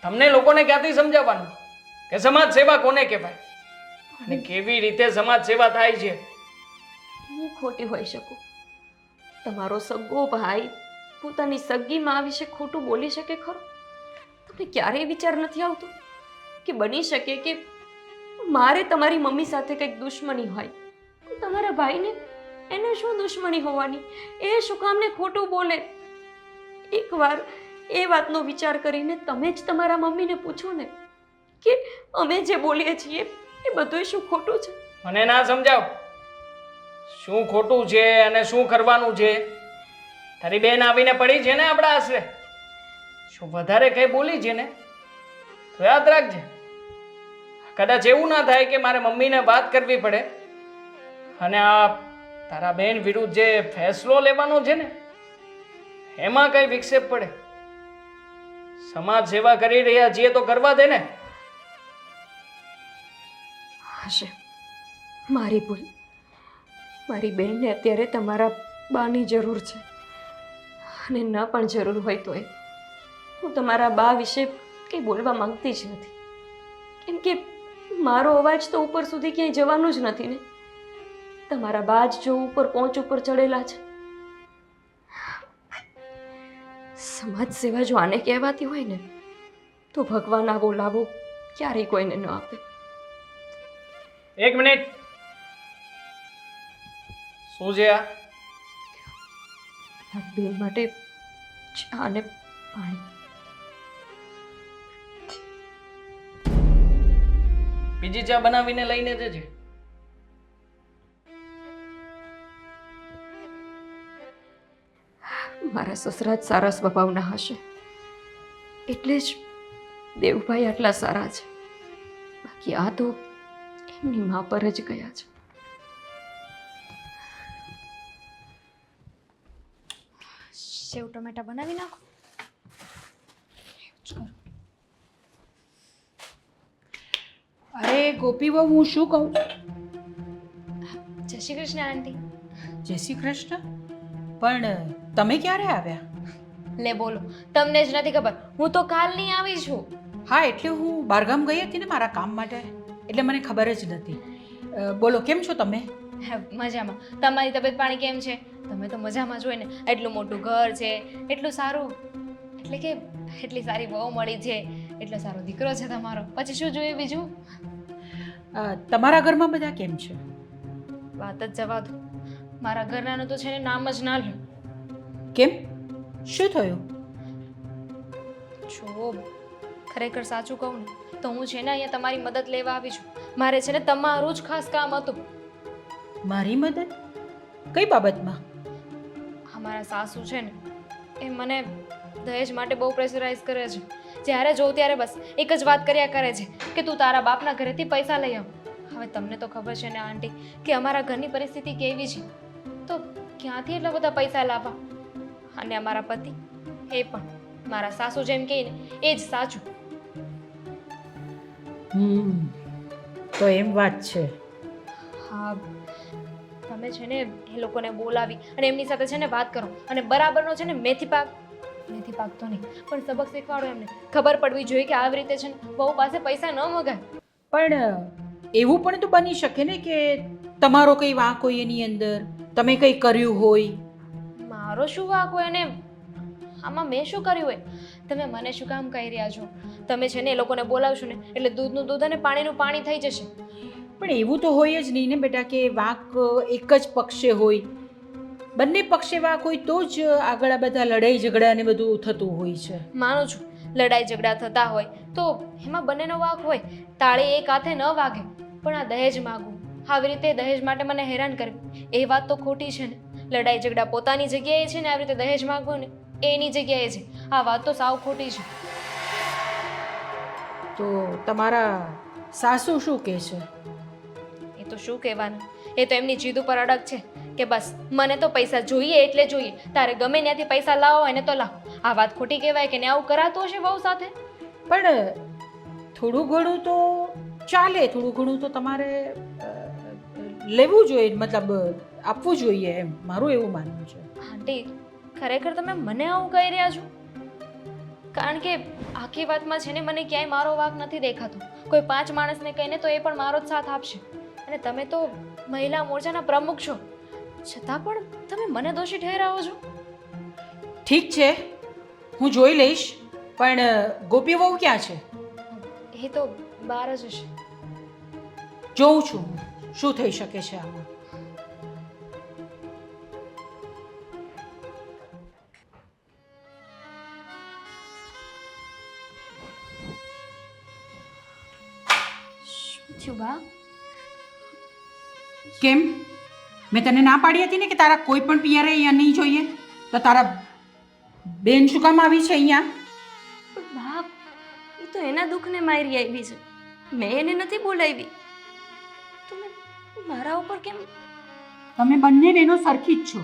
તમને લોકોને ક્યાંથી સમજાવવાનું? કે સમાજ સેવા કોને કહેવાય અને કેવી રીતે સમાજ સેવા થાય છે. હું ખોટી હોઈ શકું. તમારો સગો ભાઈ પોતાની સગી માં વિશે ખોટું બોલી શકે ખરો? તમને ક્યારેય વિચાર નથી આવતો કે બની શકે કે મારે તમારી મમ્મી સાથે કંઈક દુશ્મની હોય, તો તમારા ભાઈને એને શું દુશ્મની હોવાની? એ શું કામને ખોટું બોલે? એકવાર એ વાતનો વિચાર કરીને તમે જ તમારા મમ્મીને પૂછો ને કે અમે જે બોલીએ છીએ એ બધું શું ખોટું છે. મને ના સમજાવ શું ખોટું છે અને શું કરવાનું છે. તારી બેન આવીને પડી છે ને આપણા આશરે. શું વધારે કઈ બોલી છે ને તો યાદ રાખજે, કદાચ એવું ના થાય કે મારે મમ્મીને વાત કરવી પડે અને આ તારા બેન વિરુદ્ધ જે ફેસલો લેવાનો છે ને એમાં કઈ વિક્ષેપ પડે. સમાજ સેવા કરી રહ્યા છીએ તો કરવા દે ને. હશે મારી ભૂલ. મારી બેનને અત્યારે તમારા બાની જરૂર છે અને ન પણ જરૂર હોય તોય હું તમારા બા વિશે કંઈ બોલવા માંગતી જ નથી, કેમ કે મારો અવાજ તો ઉપર સુધી ક્યાંય જવાનું જ નથી ને. તમારા બા જ જો ઉપર પહોંચ ઉપર ચડેલા છે. સમાજ સેવા જો આને કહેવાતી હોય ને તો ભગવાન આવો લાવો ક્યારેય કોઈને ન આપે. એક મિનિટ, શું છે આ? આ બેન માટે ચા અને પાણી. બીજી ચા બનાવીને લઈને જજે. મારા સસરા જ સારા સ્વભાવના હશે એટલે જ દેવભાઈ આટલા સારા છે, બાકી આ તો એમની મા પર જ ગયા છે. સેવ ટમેટા બનાવી નાખો. અરે ગોપી બહુ, હું શું કહું? જય શ્રી કૃષ્ણ આંટી. જય શ્રી કૃષ્ણ. પણ તમે ક્યારે આવ્યા? લે બોલો, તમને જ નથી ખબર, હું તો કાલની આવી છું. હા, એટલે હું બહારગામ ગઈ હતી ને મારા કામ માટે, એટલે મને ખબર જ નથી. બોલો, કેમ છો તમે? હા, મજામાં. તમારી તબિયત પાણી કેમ છે? તમે તો મજામાં જ હોય ને. એટલું મોટું ઘર છે, એટલું સારું, એટલે કે એટલી સારી બહુ મળી છે, એટલો સારો દીકરો છે તમારો. પછી શું જોઈએ બીજું? તમારા ઘરમાં બધા કેમ છે? વાત જ જવા દો. મારા ઘરનાનું તો છે ને નામ જ ના લો. કેમ, શું થયું? જો ખરેખર સાચું કહું ને તો હું છે ને અહીંયા તમારી મદદ લેવા આવી છું. મારે છે ને તમારું જ ખાસ કામ હતું. મારી મદદ? કઈ બાબતમાં? અમારા સાસુ છે ને એ મને દહેજ માટે બહુ પ્રેશરાઇઝ કરે છે. જ્યારે જોઉં ત્યારે બસ એક જ વાત કર્યા કરે છે કે તું તારા બાપના ઘરેથી પૈસા લઈ આવ. હવે તમને તો ખબર છે ને આંટી કે અમારા ઘરની પરિસ્થિતિ કેવી છે, તો ક્યાંથી એટલા બધા પૈસા લાવવા? અને અમારા પતિ એ પણ મારા સાસુ જેમ કહે ને એ જ સાચું. તો એમ વાત છે. હા, તમે છે ને એ લોકોને બોલાવી અને એમની સાથે છે ને વાત કરો અને બરાબરનો છે ને મેથી પાક તો નહીં પણ સબક શીખવાડો એમને. ખબર પડવી જોઈએ કે આવી રીતે છે ને બહુ પાસે પૈસા ન મગાય. પણ એવું પણ તો બની શકે ને કે તમારો કંઈ વાંક હોય એની અંદર, તમે કંઈ કર્યું હોય. મારો શું વાંક હોય અને આમાં મેં શું કર્યું હોય? તમે મને શું કામ કહી રહ્યા છો? તમે છે ને એ લોકોને બોલાવશો ને એટલે દૂધનું દૂધ અને પાણીનું પાણી થઈ જશે. પણ એવું તો હોય જ નહીં ને બેટા કે વાંક એક જ પક્ષે હોય. બંને પક્ષે વાંક હોય તો જ આગળ આ બધા લડાઈ ઝઘડા ને બધું થતું હોય છે. માનું છું લડાઈ ઝઘડા થતા હોય તો એમાં બંનેનો વાંક હોય. તાળી એક હાથે ન વાગે. પણ આ દહેજ માગવું, આવી રીતે દહેજ માટે મને હેરાન કરવી, એ વાત તો ખોટી છે ને. લડાઈ ઝઘડા પોતાની જગ્યાએ છે ને આવી રીતે દહેજ માગવું ને એની જગ્યાએ છે. આ વાત તો સાવ ખોટી છે. તો તમારા સાસુ શું કહે છે? એ તો શું કહેવાનું, એ તો એમની જીદ ઉપર અડગ છે કે બસ મને તો પૈસા જોઈએ એટલે જોઈએ. તારે ગમે ત્યાંથી પૈસા લાવો હોય ને તો લાવો. આ વાત ખોટી કહેવાય કે ને આવું કરાતું હશે વહુ સાથે? પણ થોડું ઘણું તો ચાલે, થોડું ઘણું તો તમારે લેવું જોઈએ, મતલબ આપવું જોઈએ, એમ મારું એવું માનવું છે. આંટી ખરેખર તમે મને આવું કહી રહ્યા છો? કારણ કે આખી વાતમાં છે ને મને ક્યાંય મારો વાંક નથી દેખાતો. કોઈ 5 માણસને કહીને તો એ પણ મારો જ સાથ આપશે. અને તમે તો મહિલા મોરચાના પ્રમુખ છો, છતાં પણ તમે મને દોષી ઠેરાવો છો. ઠીક છે, હું જોઈ લઈશ, પણ ગોપી વહુ ક્યાં છે? એ તો બહાર જ હશે. જોઉં છું શું થઈ શકે છે આમાં. શું થયું બા? કેમ? મેં તને ના પાડી હતી ને કે તારા કોઈ પણ પિયરે અહીંયા નહીં જોઈએ, તો તારા બેન શું કામ આવી છે અહીંયા? પણ બા, એ તો એના દુઃખને મારી આવી છે, મેં એને નથી બોલાવી. તમે મારા ઉપર કેમ? તમે બંને બહેનો સરખી જ છો.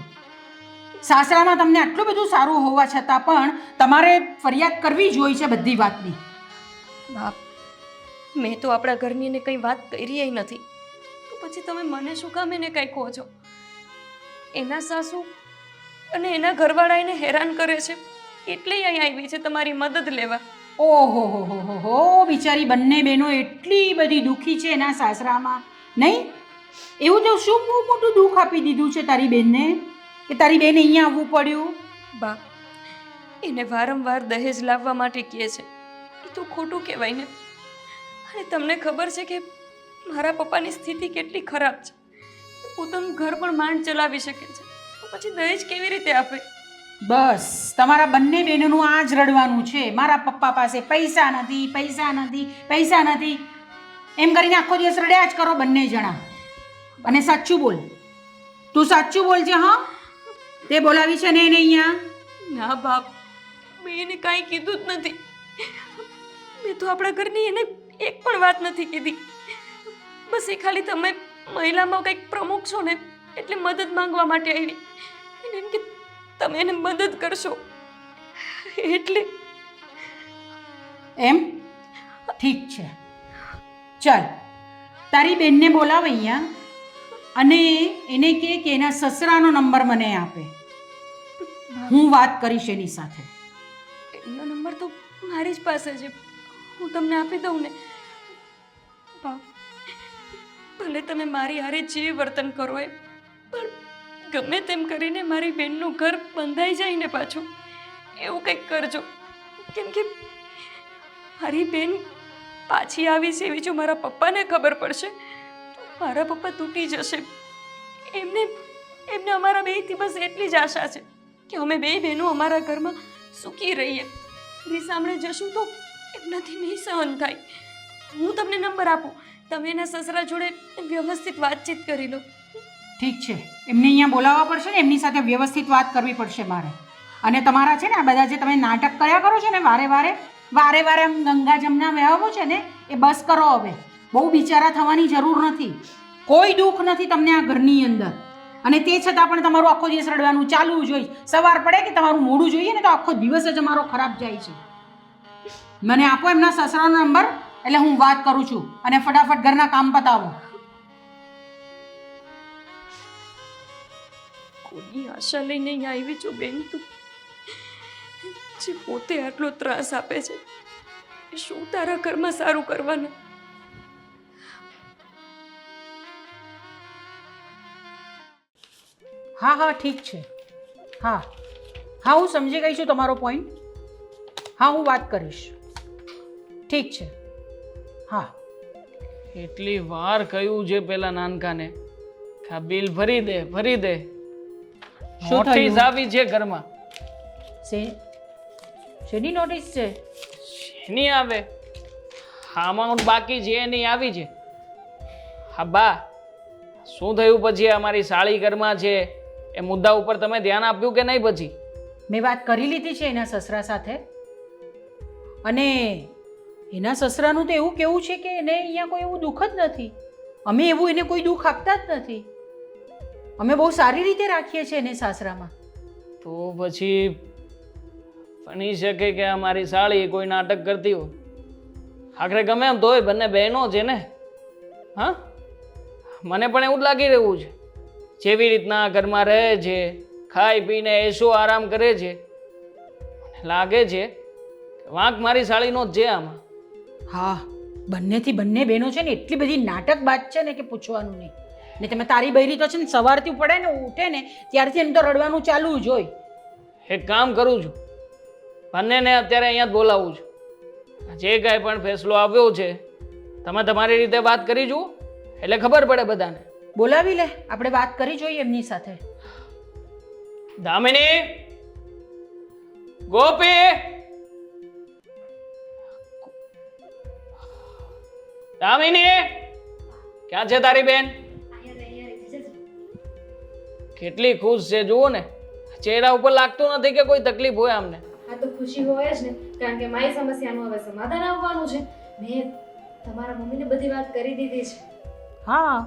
સાસરામાં તમને આટલું બધું સારું હોવા છતાં પણ તમારે ફરિયાદ કરવી જ હોય છે બધી વાતની. બાપ, મેં તો આપણા ઘરની એને કંઈ વાત કરી નથી, તો પછી તમે મને શું કામ એને કંઈ કહો છો? એના સાસુ અને એના ઘરવાળા એને હેરાન કરે છે એટલે અહીં આવી છે તમારી મદદ લેવા. ઓહો હો હો હો હો, બિચારી બંને બહેનો એટલી બધી દુઃખી છે એના સાસરામાં, નહીં? એવું તો શું બહુ મોટું દુઃખ આપી દીધું છે તારી બેનને કે તારી બેન અહીંયા આવવું પડ્યું? બા, એને વારંવાર દહેજ લાવવા માટે કહે છે, એ તો ખોટું કહેવાય ને. અને તમને ખબર છે કે મારા પપ્પાની સ્થિતિ કેટલી ખરાબ છે, પોતાનું ઘર પણ માંડ ચલાવી શકે છે, તો પછી દહેજ કેવી રીતે આપે? બસ તમારા બંને બહેનોનું આ જ રડવાનું છે, મારા પપ્પા પાસે પૈસા નથી, પૈસા નથી, પૈસા નથી, એમ કરીને આખો દિવસ રડ્યા જ કરો બંને જણા. અને સાચું બોલ, તું સાચું બોલજે. હા, તે બોલાવી છે ને એને અહીંયા? ના બાપ, મેં એને કાંઈ કીધું જ નથી. મેં તો આપણા ઘરની એને એક પણ વાત નથી કીધી. બસ એ ખાલી તમે મહિલામાં કંઈક પ્રમુખ છો ને એટલે મદદ માંગવા માટે આવી. એને એમ કે તમે એને મદદ કરશો એટલે. એમ? ઠીક છે, ચાલ તારી બેનને બોલાવ અહીંયા અને એને કહે કે એના સસરાનો નંબર મને આપે, હું વાત કરીશ એની સાથે. એમનો નંબર તો મારી જ પાસે છે, હું તમને આપી દઉં ને. બાપ, ભલે તમે મારી હારે જે વર્તન કરો એ, પણ ગમે તેમ કરીને મારી બેનનું ઘર બંધાઈ જાય ને પાછું, એવું કંઈક કરજો. કેમ કે મારી બેન પાછી આવી છે એવી જો મારા પપ્પાને ખબર પડશે તો મારા પપ્પા તૂટી જશે. એમને અમારા બેયથી બસ એટલી જ આશા છે કે અમે બે બહેનો અમારા ઘરમાં સુખી રહીએ. રીસામણે જશું તો એમનાથી નહીં સહન થાય. હું તમને નંબર આપું, તમે એના સસરા જોડે વ્યવસ્થિત વાતચીત કરી લો. ઠીક છે, એમને અહીંયા બોલાવવા પડશે ને, એમની સાથે વ્યવસ્થિત વાત કરવી પડશે મારે. અને તમારા છે ને આ બધા જે તમે નાટક કર્યા કરો છો ને વારે વારે આમ ગંગા જમના વહેવો છે ને, એ બસ કરો હવે. બહુ બિચારા થવાની જરૂર નથી, કોઈ દુઃખ નથી તમને આ ઘરની અંદર. અને તે છતાં પણ તમારું આખો દિવસ રડવાનું ચાલુ જોઈએ. સવાર પડે કે તમારું મોડું જોઈએ ને તો આખો દિવસ જ અમારો ખરાબ જાય છે. મને આપો એમના સસરાનો નંબર, એટલે હું વાત કરું છું અને ફટાફટ ઘરના કામ પતાવો. કોની આશા લઈને અહીં આવી છું બેન તું, જે પોતે આટલો ત્રાસ આપે છે, એ શું તારા ઘરમાં સારું કરવાના? હા હા ઠીક છે, હા હા હું સમજી ગઈ છું તમારો પોઈન્ટ. હા હું વાત કરીશ, ઠીક છે. હા એટલી વાર કહ્યું છે પેલા નાનકાને કે આ બિલ ભરી દે ભરી દે. શું નોટિસ થયું? આવી છે ઘરમાં. શેની નોટિસ છે? એની આવે, અમાઉન્ટ બાકી છે એની આવી છે. હા બા, શું થયું પછી? અમારી સાળી ઘરમાં છે એ મુદ્દા ઉપર તમે ધ્યાન આપ્યું કે નહીં? પછી મેં વાત કરી લીધી છે એના સસરા સાથે, અને એના સસરાનું તો એવું કેવું છે કે એને અહીંયા કોઈ એવું દુઃખ જ નથી. અમે એવું એને કોઈ દુઃખ આપતા જ નથી. અમે બહુ સારી રીતે રાખીએ છીએ એને સાસરામાં. તો પછી બની શકે કે અમારી સાળી કોઈ નાટક કરતી હોય. આખરે ગમે એમ તોય બંને બહેનો છે ને. હા, મને પણ એવું જ લાગી રહ્યું છે. જેવી રીતના ઘરમાં રહે છે, ખાઈ પીને એસો આરામ કરે છે, મને લાગે છે વાંક મારી સાળીનો જ છે આમાં. હા, બંનેથી બંને બહેનો છે ને એટલી બધી નાટકબાજ છે ને કે પૂછવાનું નહીં. ને તમે તારી બૈરી તો છે ને સવારથી પડે ને ઉઠે ને ત્યારથી એમ તો રડવાનું ચાલુ જ હોય. એક કામ કરું છું, બંનેને અત્યારે અહીંયા જ બોલાવું છું. જે કાંઈ પણ ફેસલો આવ્યો છે તમે તમારી રીતે વાત કરી જુઓ એટલે ખબર પડે બધાને. બોલાવી લે, આપણે વાત કરી જોઈએ એમની સાથે. દામિની, ગોપી, દામિની, ક્યાં છે તારી બેન? કેટલી ખુશ છે જુઓ ને, ચહેરા ઉપર લાગતું નથી કે કોઈ તકલીફ હોય અમને. આ તો ખુશી હોય જ ને, કારણ કે મારી સમસ્યાનું હવે સમાધાન આવવાનું છે. મેં તમારા મમ્મીને બધી વાત કરી દીધી છે. હા,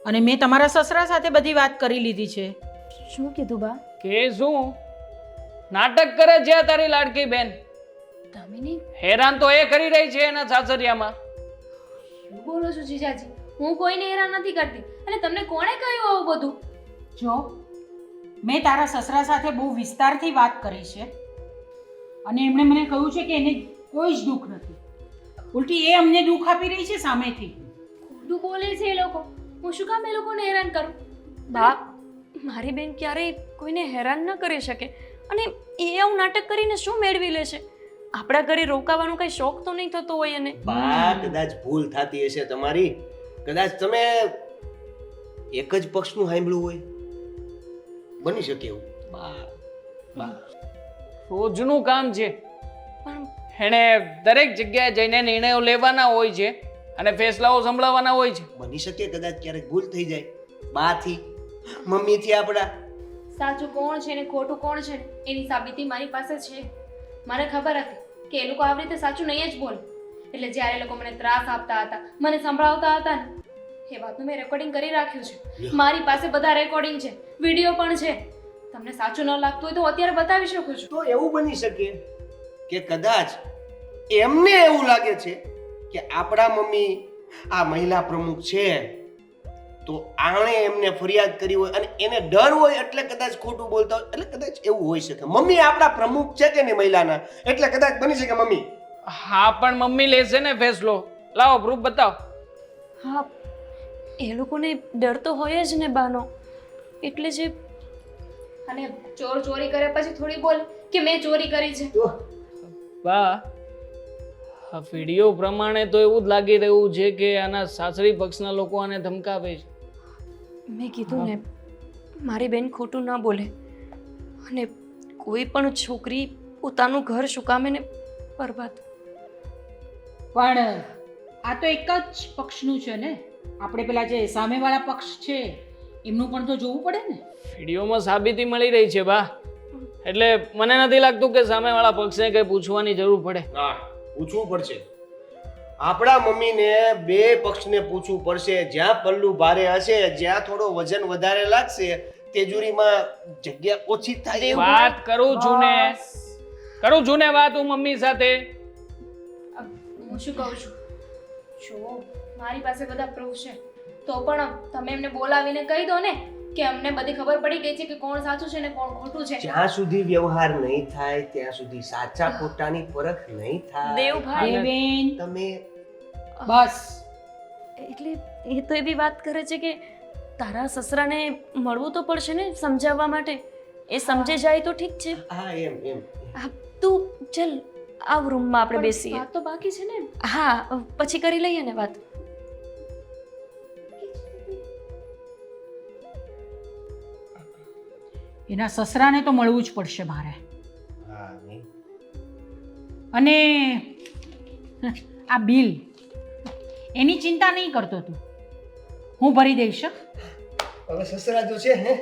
અને મેં તમારા સસરા સાથે બધી વાત કરી લીધી છે. શું કીધું બા? કે શું નાટક કરે છે આ તારી લાડકી બેન? દામિની, હેરાન તો એ કરી રહી છે એના સાસરિયામાં. શું બોલો છો જીજાજી? હું કોઈને હેરાન નથી કરતી. અને તમને કોણે કહ્યું આવું બધું? જો મેં તારા સસરા સાથે બહુ વિસ્તારથી વાત કરી છે અને એમણે મને કહ્યું છે કે એને કોઈ જ દુઃખ નથી. ઉલટી એ અમને દુઃખ આપી રહી છે સામેથી. ખોટું બોલે છે એ લોકો. હું શું કામ એ લોકોને હેરાન કરું? બા, મારી બેન ક્યારેય કોઈને હેરાન ન કરી શકે. અને એ આવું નાટક કરીને શું મેળવી લે છે? આપણા ઘરે રોકાવાનો કઈ શોખ તો નહીં થતો હોય એને. બા કદાચ ભૂલ થતી હશે તમારી. કદાચ તમે એક જ પક્ષનું સાંભળ્યું હોય, બની શકે એવું. રોજનું કામ છે, પણ એણે દરેક જગ્યાએ જઈને નિર્ણયો લેવાના હોય છે અને ફેસલાઓ સંભળાવવાના હોય છે. બની શકે કદાચ ક્યારેક ભૂલ થઈ જાય બાથી, મમ્મીથી આપણા. સાચું કોણ છે ને ખોટું કોણ છે ને એની સાબિતી મારી પાસે છે. મને ખબર હતી કે એ લોકો આવી રીતે સાચું નહીં જ બોલે. એટલે જ્યારે એ લોકો મને ત્રાસ આપતા હતા, મને સંભળાવતા હતા ને, એ વાતનું મેં રેકોર્ડિંગ કરી રાખ્યું છે. મારી પાસે બધા રેકોર્ડિંગ છે, વિડીયો પણ છે. તમને સાચું ન લાગતું હોય તો હું અત્યારે બતાવી શકું છું. તો એવું બની શકે કે કદાચ એમને એવું લાગે છે કે આપણા મમ્મી આ મહિલા પ્રમુખ છે, તો આણે એમને ફરિયાદ કરી હોય અને એને ડર હોય એટલે કદાચ ખોટું બોલતા હોય. એટલે કદાચ એવું હોઈ શકે મમ્મી આપણા પ્રમુખ છે કે નહીં મહિલાના, એટલે કદાચ બની શકે મમ્મી. હા, પણ મમ્મી લેશે ને ફેસલો. લાવો પ્રૂફ બતાવો. હા, એ લોકોને ડર તો હોય જ ને બાનો. એટલે જે અને ચોર ચોરી કરે પછી થોડી બોલ કે મેં ચોરી કરી છે. બા, આ વિડીયો પ્રમાણે તો એવું જ લાગી રહ્યું છે કે આના સાસરી પક્ષના લોકો આને ધમકાવે છે. મેં કીધું ને, મારી બેન ખોટું ન બોલે. અને કોઈ પણ છોકરી પોતાનું ઘર શું કામે ને બરબાદ. પણ આ તો એક જ પક્ષનું છે ને. આપણે પેલા જે સામેવાળા પક્ષ છે એમનું પણ તો જોવું પડે ને. વિડીયોમાં સાબિતી મળી રહી છે બા, એટલે મને નથી લાગતું કે સામેવાળા પક્ષને કંઈ પૂછવાની જરૂર પડે. હા, પૂછવું પડશે. આપણા મમ્મીને બે પક્ષને પૂછવું પડશે. જ્યાં પલ્લું ભારે હશે, જ્યાં થોડો વજન વધારે લાગશે, તેજુરીમાં જગ્યા ઓછી થાય. વાત કરું છું ને વાત હું મમ્મી સાથે. હું શું કહું છું, જો મારી પાસે બધા પ્રૂફ છે તો પણ તમે એમને બોલાવીને કહી દો ને કે અમને બધી ખબર પડી ગઈ છે કે કોણ સાચું છે ને કોણ ખોટું છે. જ્યાં સુધી વ્યવહાર નહીં થાય ત્યાં સુધી સાચા ખોટાની પરખ નહીં થાય. દેવભાઈ, બેન તમે બસ. એટલે એ તો એવી વાત કરે છે કે તારા સસરાને મળવું તો પડશે ને સમજાવવા માટે. એ સમજી જાય તો ઠીક છે. હા, એમ હા, તું ચલ આવ રૂમમાં આપણે પણ બેસીએ. વાત તો બાકી છે ને. હા, પછી કરી લઈએ ને વાત. એના સસરાને તો મળવું જ પડશે મારે. હા નહીં. અને આ બિલ એની ચિંતા નહીં કરતો તું, હું ભરી દઈશ. હવે સસરા જો છે હે,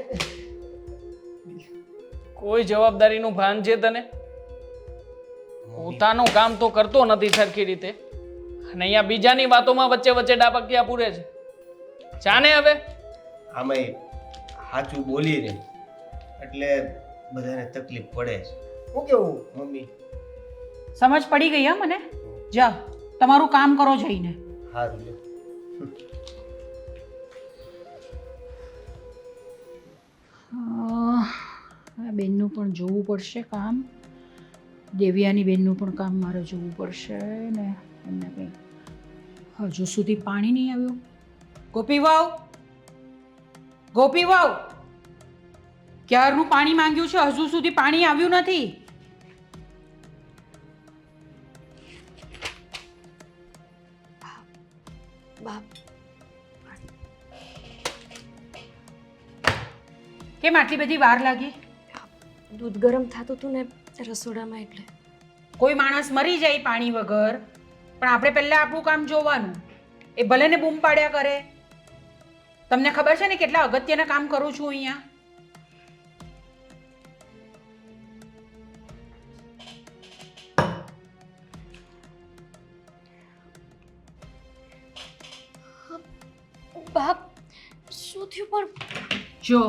કોઈ જવાબદારીનું ભાન છે તને? પોતાનું કામ તો કરતો નથી સરખી રીતે અને અહીંયા બીજાની વાતોમાં વચ્ચે વચ્ચે ડાબકિયા પૂરે છે. જાને હવે આમાંય સાચું બોલીને એટલે બધાને તકલીફ પડે છે. હું કેવું મમ્મી? સમજ પડી ગઈ હા મને. જાઓ તમારું કામ કરો જઈને. સારું લ્યો. આ બેનનું પણ જોવું પડશે કામ. દેવિયાની બેનનું પણ કામ મારે જોવું પડશે ને એમને કંઈ હજુ સુધી પાણી નહીં આવ્યું. ગોપી વાવ ક્યારનું પાણી માંગ્યું છે, હજુ સુધી પાણી આવ્યું નથી. બાપ કેમ આટલી બધી વાર લાગી? દૂધ ગરમ થતું હતું ને રસોડામાં એટલે. કોઈ માણસ મરી જાય પાણી વગર, પણ આપણે પહેલાં આપણું કામ જોવાનું. એ ભલે ને બૂમ પાડ્યા કરે. તમને ખબર છે ને કેટલા અગત્યના કામ કરું છું અહીંયા. બાપ શું થયું? પણ જો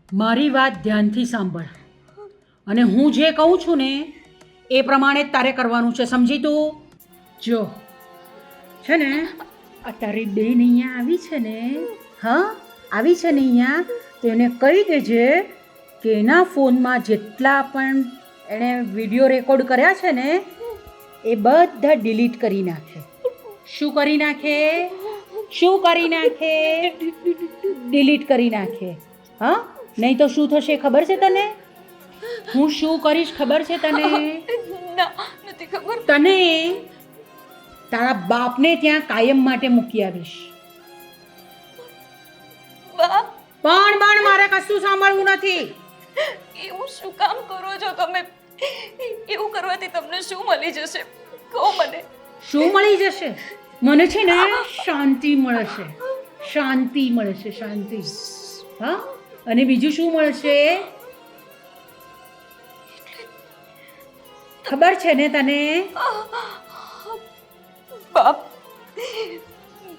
મારી વાત ધ્યાનથી સાંભળ અને હું જે કહું છું ને એ પ્રમાણે જ તારે કરવાનું છે, સમજી તું? જો છે ને આ તારી બેન અહીંયા આવી છે ને, હા આવી છે ને અહીંયા, તો એને કહી દેજે કે એના ફોનમાં જેટલા પણ એણે વિડીયો રેકોર્ડ કર્યા છે ને એ બધા ડિલીટ કરી નાખે. શું કરી નાખે? શું કરી નાખે? ડિલીટ કરી નાખે. હા, નહીં તો શું થશે ખબર છે તને? હું શું કરીશ ખબર છે તને? ના નથી ખબર. તને તારા બાપને ત્યાં કાયમ માટે મૂકી આવીશ. બાપ પણ મારે કશું સાંભળવું નથી. એવું શું કામ કરો છો તમે? એવું કરવાથી તમને શું મળી જશે? કહો મને. શું મળી જશે? મને છે ને શાંતિ મળશે. શાંતિ મળશે, શાંતિ. હા, અને બીજું શું મળશે ખબર છે ને તને? બાપ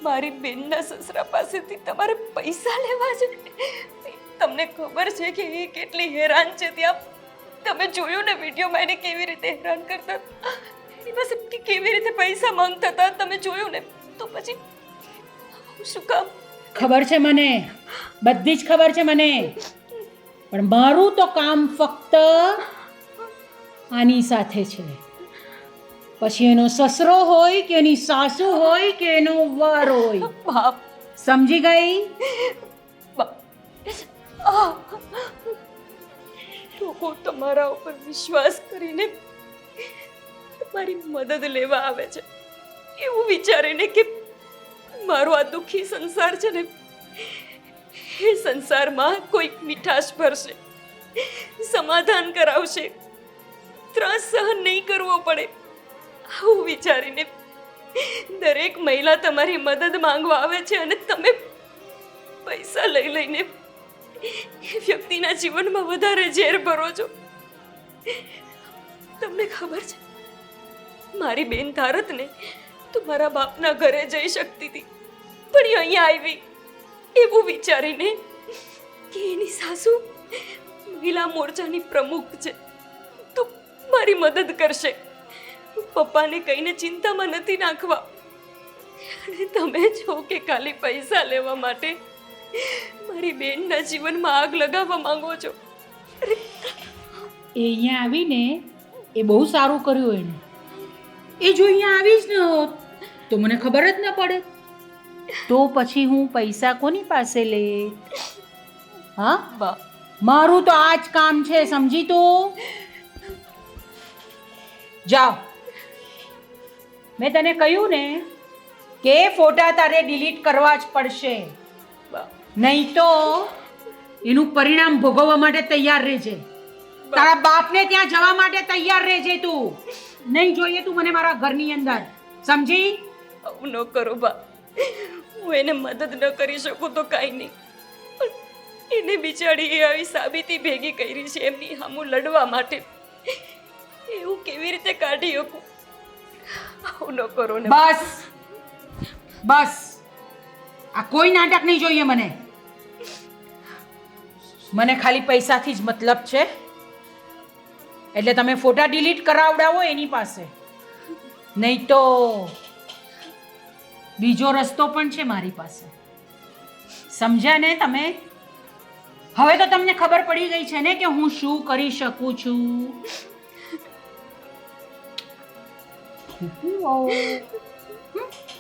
મારી બેનના સસરા પાસેથી તમારે પૈસા લેવા છે? તમને ખબર છે કે એ કેટલી હેરાન છે ત્યાં? તમે જોયું ને વિડીયોમાં એને કેવી રીતે હેરાન કરતા, એની પાસે કેવી રીતે પૈસા માંગતા હતા, તમે જોયું ને? તો પછી શું કામ? ખબર છે મને, બધી જ ખબર છે મને, પણ મારું તો કામ ફક્ત આની સાથે છે. પછી એનો સસરો હોય કે એની સાસુ હોય કે એનો વર હોય, બાપ સમજી ગઈ? લોકો તમારા ઉપર વિશ્વાસ કરીને તમારી મદદ લેવા આવે છે એવું વિચારીને કે મારો આ દુઃખી સંસાર છે ને એ સંસારમાં કોઈ મીઠાશ ભરશે, સમાધાન કરાવશે, ત્રાસ સહન નહીં કરવો પડે, આવું વિચારીને દરેક મહિલા તમારી મદદ માંગવા આવે છે અને તમે પૈસા લઈ લઈને એ વ્યક્તિના જીવનમાં વધારે ઝેર ભરો છો. તમને ખબર છે મારી બેન ધારતને તો મારા બાપના ઘરે જઈ શકતી હતી, પણ એ અહીંયા આવી એવું વિચારીને કે એની સાસુ મહિલા મોરચાની પ્રમુખ છે તો મારી મદદ કરશે, પપ્પાને કહીને ચિંતામાં નથી નાખવા. અને તમે છો કે ખાલી પૈસા લેવા માટે મારી બેનના જીવનમાં આગ લગાવવા માંગો છો. એ અહીંયા આવીને એ બહુ સારું કર્યું એને. એ જો અહીંયા આવી જ ન હોત તો મને ખબર જ ન પડે. તો પછી હું પૈસા કોની પાસે લે? હા, બા મારું તો આ જ કામ છે, સમજી તું? જાઓ, મેં તને કહ્યું ને કે ફોટા તારે ડિલીટ કરવા જ પડશે, બા નહીં તો એનું પરિણામ ભોગવવા માટે તૈયાર રહેજે. તારા બાપને ત્યાં જવા માટે તૈયાર રહેજે તું. નહીં જોઈએ તું મને મારા ઘરની અંદર, સમજી? આવું ન કરો બા, હું એને મદદ ન કરી શકું તો કાંઈ નહીં, પણ એને બિચારી એ આવી સાબિતી ભેગી કરી છે એમની સામું લડવા માટે, એવું કેવી રીતે કાઢી શકું? આવું ન કરો ને. બસ બસ, આ કોઈ નાટક નહીં જોઈએ મને. મને ખાલી પૈસાથી જ મતલબ છે, એટલે તમે ફોટા ડિલીટ કરાવડાવો એની પાસે, નહીં તો બીજો રસ્તો પણ છે મારી પાસે. સમજ્યા ને તમે? હવે તો તમને ખબર પડી ગઈ છે ને કે હું શું કરી શકું છું.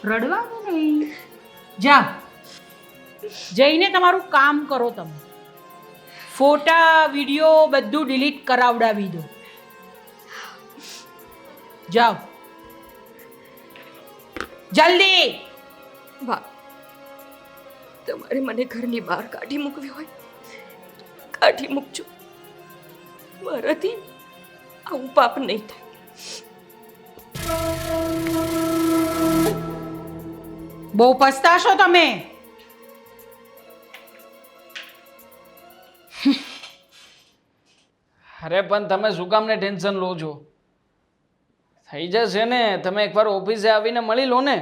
રડવાનું નહીં. જા જઈને તમારું કામ કરો. તમે ફોટા વિડીયો બધું ડિલીટ કરાવડાવી દો. જાઓ જલ્દી. બા, તમારે મને ઘરની બહાર કાઢી મૂકવી હોય કાઢી મૂકજો. મારાથી આવું પાપ નહીં થાય. બહુ પસ્તાશો તમે. અરે પણ તમે શું કામને ટેન્શન લો છો? થઈ જશે ને. તમે એકવાર ઓફિસે આવીને મળી લો ને.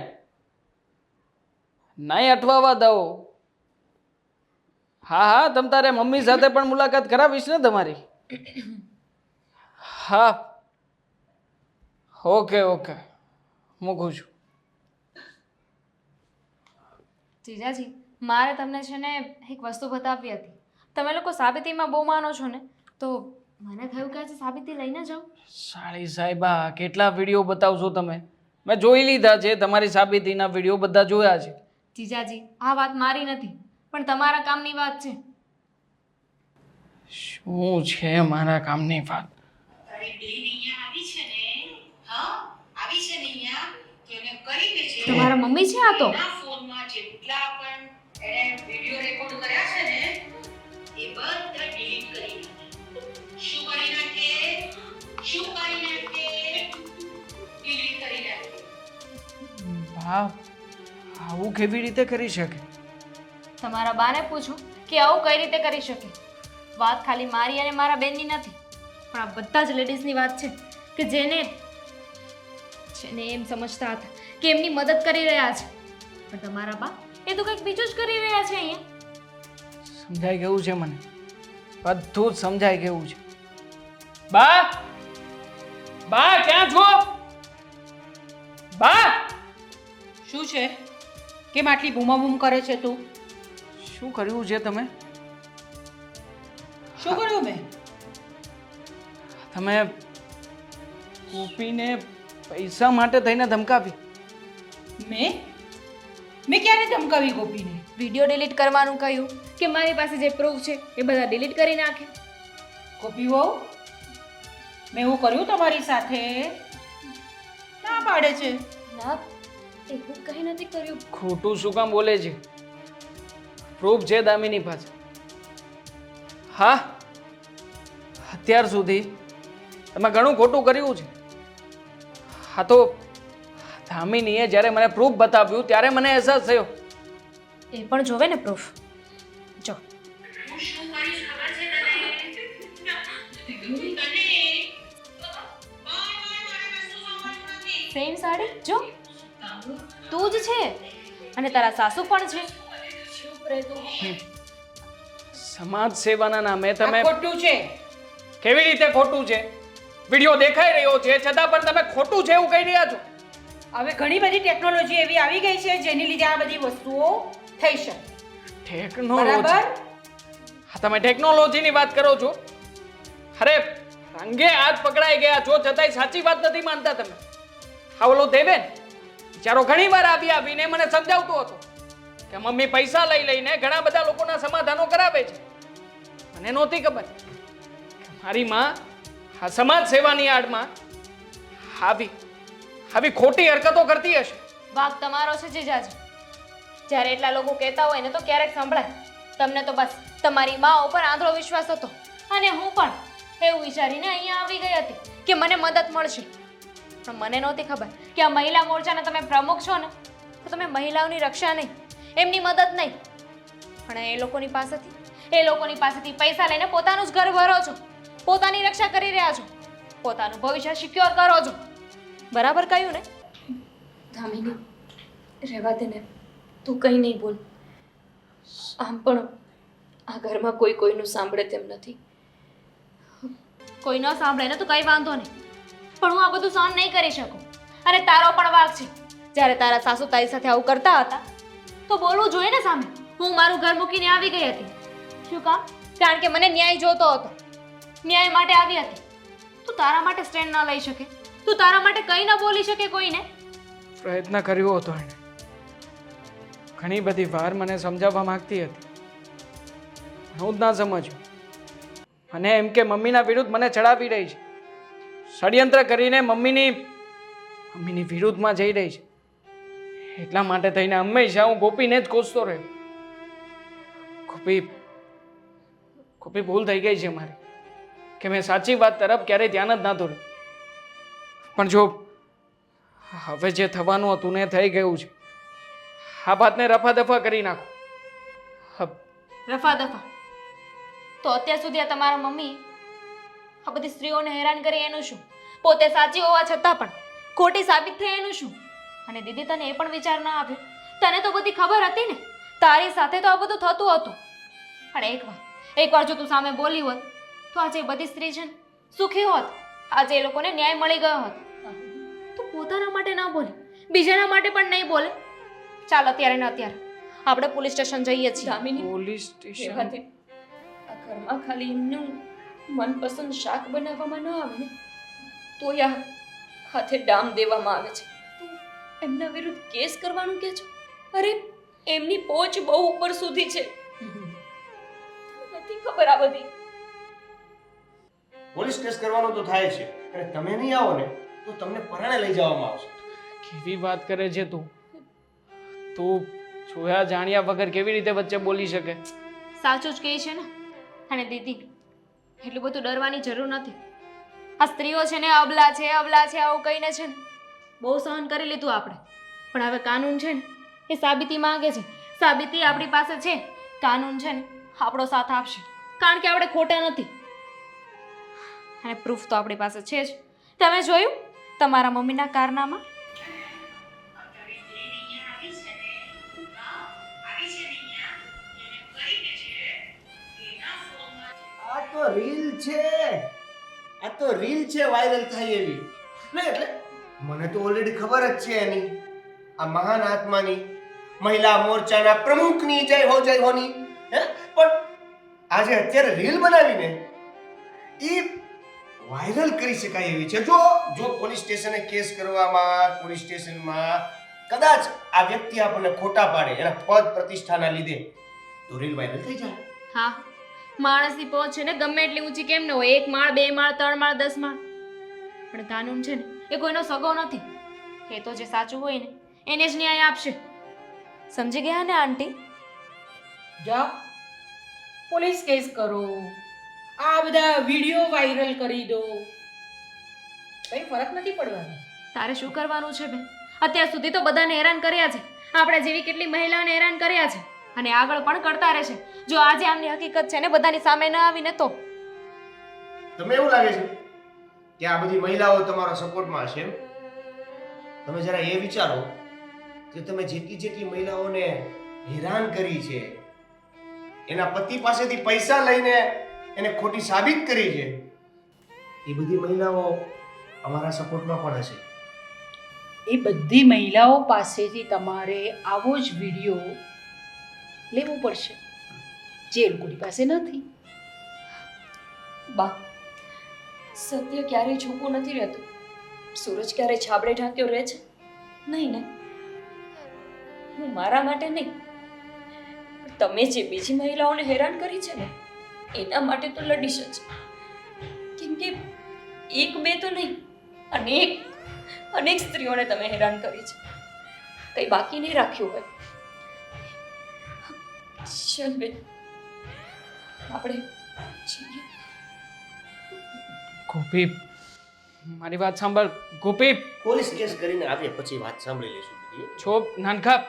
નહીં અટવાવા દો. હા હા, તમ તારે મમ્મી સાથે પણ મુલાકાત કરાવીશ ને તમારી. હા ઓકે ઓકે, મૂકું છું. જીજાજી, મારે તમને છે ને એક વસ્તુ બતાવવી હતી. તમે લોકો સાબિતીમાં બહુ માનો છો ને, તો મને થયું કે આજે સાબિતી લઈને જાઉં. સાળી સાહેબા, કેટલા વિડીયો બતાવશો તમે? મેં જોઈ લીધા છે, તમારી સાબિતીના વિડીયો બધા જોયા છે. જીજાજી, આ વાત મારી નથી, પણ તમારા કામની વાત છે. શું છે મારા કામની વાત? તમારા મમ્મી છે આ તો. બા, આવું કેવી રીતે કરી શકે? તમારા બાને પૂછો કે આવું કઈ રીતે કરી શકે. વાત ખાલી મારી અને મારા બેનની નથી, પણ આ બધા જ લેડીઝની વાત છે કે જેને એમ સમજતા હતા કે એમની મદદ કરી રહ્યા છે, પણ તમારા બા એ તો કંઈક બીજું જ કરી રહ્યા છે અહીંયા. સમજાઈ ગયું છે મને, બધું જ સમજાઈ ગયું છે. બા, બા ક્યાં છો? બા, શું છે? કેમ આટલી બૂમાબૂમ કરે છે તું? શું કર્યું છે તમે? શું કર્યું મેં? તમે ગોપીને પૈસા માટે થઈને ધમકાવી. મેં ક્યારે ધમકાવી ગોપીને? વિડીયો ડિલીટ કરવાનું કહ્યું કે મારી પાસે જે પ્રૂફ છે એ બધા ડિલીટ કરી નાખે. ગોપી વહુ, મેં એવું કર્યું તમારી સાથે? ના પાડે છે. ના, એવું કંઈ નથી કર્યું. ખોટું શું કામ બોલે છે? પ્રૂફ છે દામિની પાસે. હા, અત્યાર સુધી તમે ઘણું ખોટું કર્યું છે. હા તો દામિનીએ જ્યારે મને પ્રૂફ બતાવ્યું ત્યારે મને અહેસાસ થયો. એ પણ જોવે ને પ્રૂફ. જો સેમ સાડી જો, તું જ છે અને તારા સાસુ પણ છે. ચૂપ રહે તું. સમાજ સેવાના નામે આ તમે ખોટું છે. કેવી રીતે ખોટું છે? વિડીયો દેખાઈ રહ્યો છે છતાં પણ તમે ખોટું છે એવું કહી રહ્યા છો. હવે ઘણી બધી ટેકનોલોજી એવી આવી ગઈ છે જેની લીધે આ બધી વસ્તુઓ થઈ શકે. ટેકનોલોજી? બરાબર? હા, તમે ટેકનોલોજીની વાત કરો છો. અરે રંગે હાથ પકડાઈ ગયા છો છતાંય સાચી વાત નથી માનતા તમે. હા, ઓલો દેવેન બિચારો ઘણી વાર આવીને મને સમજાવતો હતો કે મમ્મી પૈસા લઈ લઈને ઘણા બધા લોકોના સમાધાનો કરાવે છે. મને નહોતી ખબર કે મારી માં આ સમાજ સેવાની આડમાં આવી ખોટી હરકતો કરતી હશે. વાક તમારો છે જીજાજી. જ્યારે એટલા લોકો કહેતા હોય ને તો ક્યારેક સંભળાય. તમને તો બસ તમારી મા ઉપર આંધળો વિશ્વાસ હતો અને હું પણ એવું વિચારીને અહીંયા આવી ગઈ હતી કે મને મદદ મળશે. પણ મને નહોતી ખબર કે આ મહિલા મોરચાના તમે પ્રમુખ છો ને, તો તમે મહિલાઓની રક્ષા નહીં, એમની મદદ નહીં, પણ એ લોકોની પાસેથી પૈસા લઈને પોતાનું જ ઘર ભરો છો, પોતાની રક્ષા કરી રહ્યા છો, પોતાનું ભવિષ્ય સિક્યોર કરો છો. બરાબર કહ્યું ને? દામિની, રહેવા દે ને, તું કંઈ નહીં બોલ. આમ પણ આ ઘરમાં કોઈ કોઈનું સાંભળે તેમ નથી. કોઈ ન સાંભળે ને તો કંઈ વાંધો નહીં, પણ હું આ બધું સહન નહીં કરી શકું. અને તારો પણ વાંક છે. જ્યારે તારા સાસુ તારી સાથે આવું કરતા હતા તો બોલવું જોઈએ ને સામે. હું મારું ઘર મૂકીને આવી ગઈ હતી. શું કામ? કારણ કે મને ન્યાય જોતો હતો, ન્યાય માટે આવી હતી. તું તારા માટે સ્ટેન્ડ ન લઈ શકે તું તારા માટે કંઈ ન બોલી શકે કોઈને? પ્રયત્ન કર્યો હતો એણે. ઘણી બધી વાર મને સમજાવવા માંગતી હતી, હું જ ના સમજ્યો. અને એમ કે મમ્મીના વિરુદ્ધ મને ચડાવી રહી છે, ષડયંત્ર કરીને મમ્મીની વિરુદ્ધમાં જઈ રહી છે. એટલા માટે થઈને હંમેશા હું ગોપીને જ કોસતો રહ્યો. ગોપી ભૂલ થઈ ગઈ છે મારી કે મેં સાચી વાત તરફ ક્યારેય ધ્યાન જ ના દોર્યું. પણ જો હવે જે થવાનું હતું ને થઈ ગયું છે. આ વાતને રફા દફા કરી નાખો. રફા દફા તો અત્યાર સુધી આ તમારા મમ્મી આ બધી સ્ત્રીઓને હેરાન કરી એનું શું? પોતે સાચી હોવા છતાં પણ ખોટી સાબિત થઈ એનું શું? અને દીદી તને એ પણ વિચાર ના આવ્યો? તને તો બધી ખબર હતી ને, તારી સાથે તો આ બધું થતું હતું. પણ એકવાર જો તું સામે બોલી હોત તો આજે એ બધી સ્ત્રી છે ને સુખી હોત, આજે એ લોકોને ન્યાય મળી ગયો હોત. તું પોતાના માટે ના બોલે, બીજાના માટે પણ નહીં બોલે. ચાલ અત્યારે ને અત્યારે આપણે પોલીસ સ્ટેશન જઈએ છીએ. Damini, police station? રહેવા દે. આ ઘરમાં ખાલી એમનું મનપસંદ શાક બનાવવામાં ન આવે ને તો યા હાથે ડામ દેવામાં આવે છે. તું એમના વિરુદ્ધ કેસ કરવાનું કે છો? અરે એમની પહોંચ બહુ ઉપર સુધી છે. નથી ખબર આ બધી? પોલીસ કેસ કરવાનો તો થાય છે, અને તમે નહીં આવો ને તો તમને પરાણે લઈ જવામાં આવશે. કેવી વાત કરે છે તું? તું જોયા જાણ્યા વગર કેવી રીતે વચ્ચે બોલી શકે? સાચું જ કહે છે ને. અને દીદી, એટલું બધું ડરવાની જરૂર નથી. આ સ્ત્રીઓ છે ને અબલા છે આવું કહીને છે ને બહુ સહન કરી લીધું આપણે. પણ હવે કાનૂન છે ને એ સાબિતી માંગે છે. સાબિતી આપણી પાસે છે, કાનૂન છે ને આપણો સાથ આપશે, કારણ કે આપણે ખોટા નથી. અને પ્રૂફ તો આપણી પાસે છે જ. તમે જોયું તમારા મમ્મીના કારનામાં? આ તો રીલ છે વાયરલ થાય એવી. નહીં એટલે મને તો ઓલરેડી ખબર જ છે એની, આ મહાન આત્માની, મહિલા મોરચાના પ્રમુખની જય હોની. પણ આજે અત્યારે રીલ બનાવીને એ વાયરલ કરી શકાય એવી છે. જો પોલીસ સ્ટેશને કેસ કરવામાં, પોલીસ સ્ટેશનમાં કદાચ આ વ્યક્તિ આપણને ખોટા પાડે એના પદ પ્રતિષ્ઠાના લીધે, તો રીલ વાયરલ થઈ જાય. હા, માણસની પહોંચ છે ને ગમે એટલી ઊંચી કેમ ન હોય, 1 માળ 2 માળ 3 માળ 10 માળ, પણ કાનૂન છે ને એ કોઈનો સગો નથી. એ તો જે સાચું હોય ને એને જ ન્યાય આપશે. સમજી ગયા ને આંટી? જાઓ પોલીસ કેસ કરો, આ બધા વિડીયો વાયરલ કરી દો, કઈ ફરક નથી પડવાનો. તારે શું કરવાનું છે બેન? અત્યાર સુધી તો બધાને હેરાન કર્યા છે, આપણે જેવી કેટલી મહિલાઓને હેરાન કર્યા છે, અને આગળ પણ કરતા રહેશે. જો આજે આમની હકીકત છે ને બધાની સામે ન આવીને તો તમને એવું લાગે છે કે આ બધી મહિલાઓ તમારા સપોર્ટમાં હશે? તમે જરા એ વિચારો કે તમે જેટલી મહિલાઓને હેરાન કરી છે, એના પતિ પાસેથી પૈસા લઈને એને ખોટી સાબિત કરી છે, એ બધી મહિલાઓ અમારા સપોર્ટમાં પણ હશે. એ બધી મહિલાઓ પાસેથી તમારે આવો જ વિડીયો લેવો પડશે, જે લોકોની પાસે નથી. બા, સત્ય ક્યારેય છૂપું નથી રહેતું. સૂરજ ક્યારેય છાબડે ઢાંક્યો રહે છે? નહીં ને. હું મારા માટે નહીં, તમે જે બીજી મહિલાઓને હેરાન કરી છે ને એના માટે તો લડીશ જ. કેમ કે 1 2 તો નહીં, અનેક સ્ત્રીઓને તમે હેરાન કરી છે, કંઈ બાકી નહીં રાખ્યું હોય. ચાલ બેન, આપણે જઈએ. ગોપી, મારી વાત સાંભળ. ગોપી, પોલીસ કેસ કરીને આવે પછી વાત સાંભળી લઈશું બધી. છો નાનખા,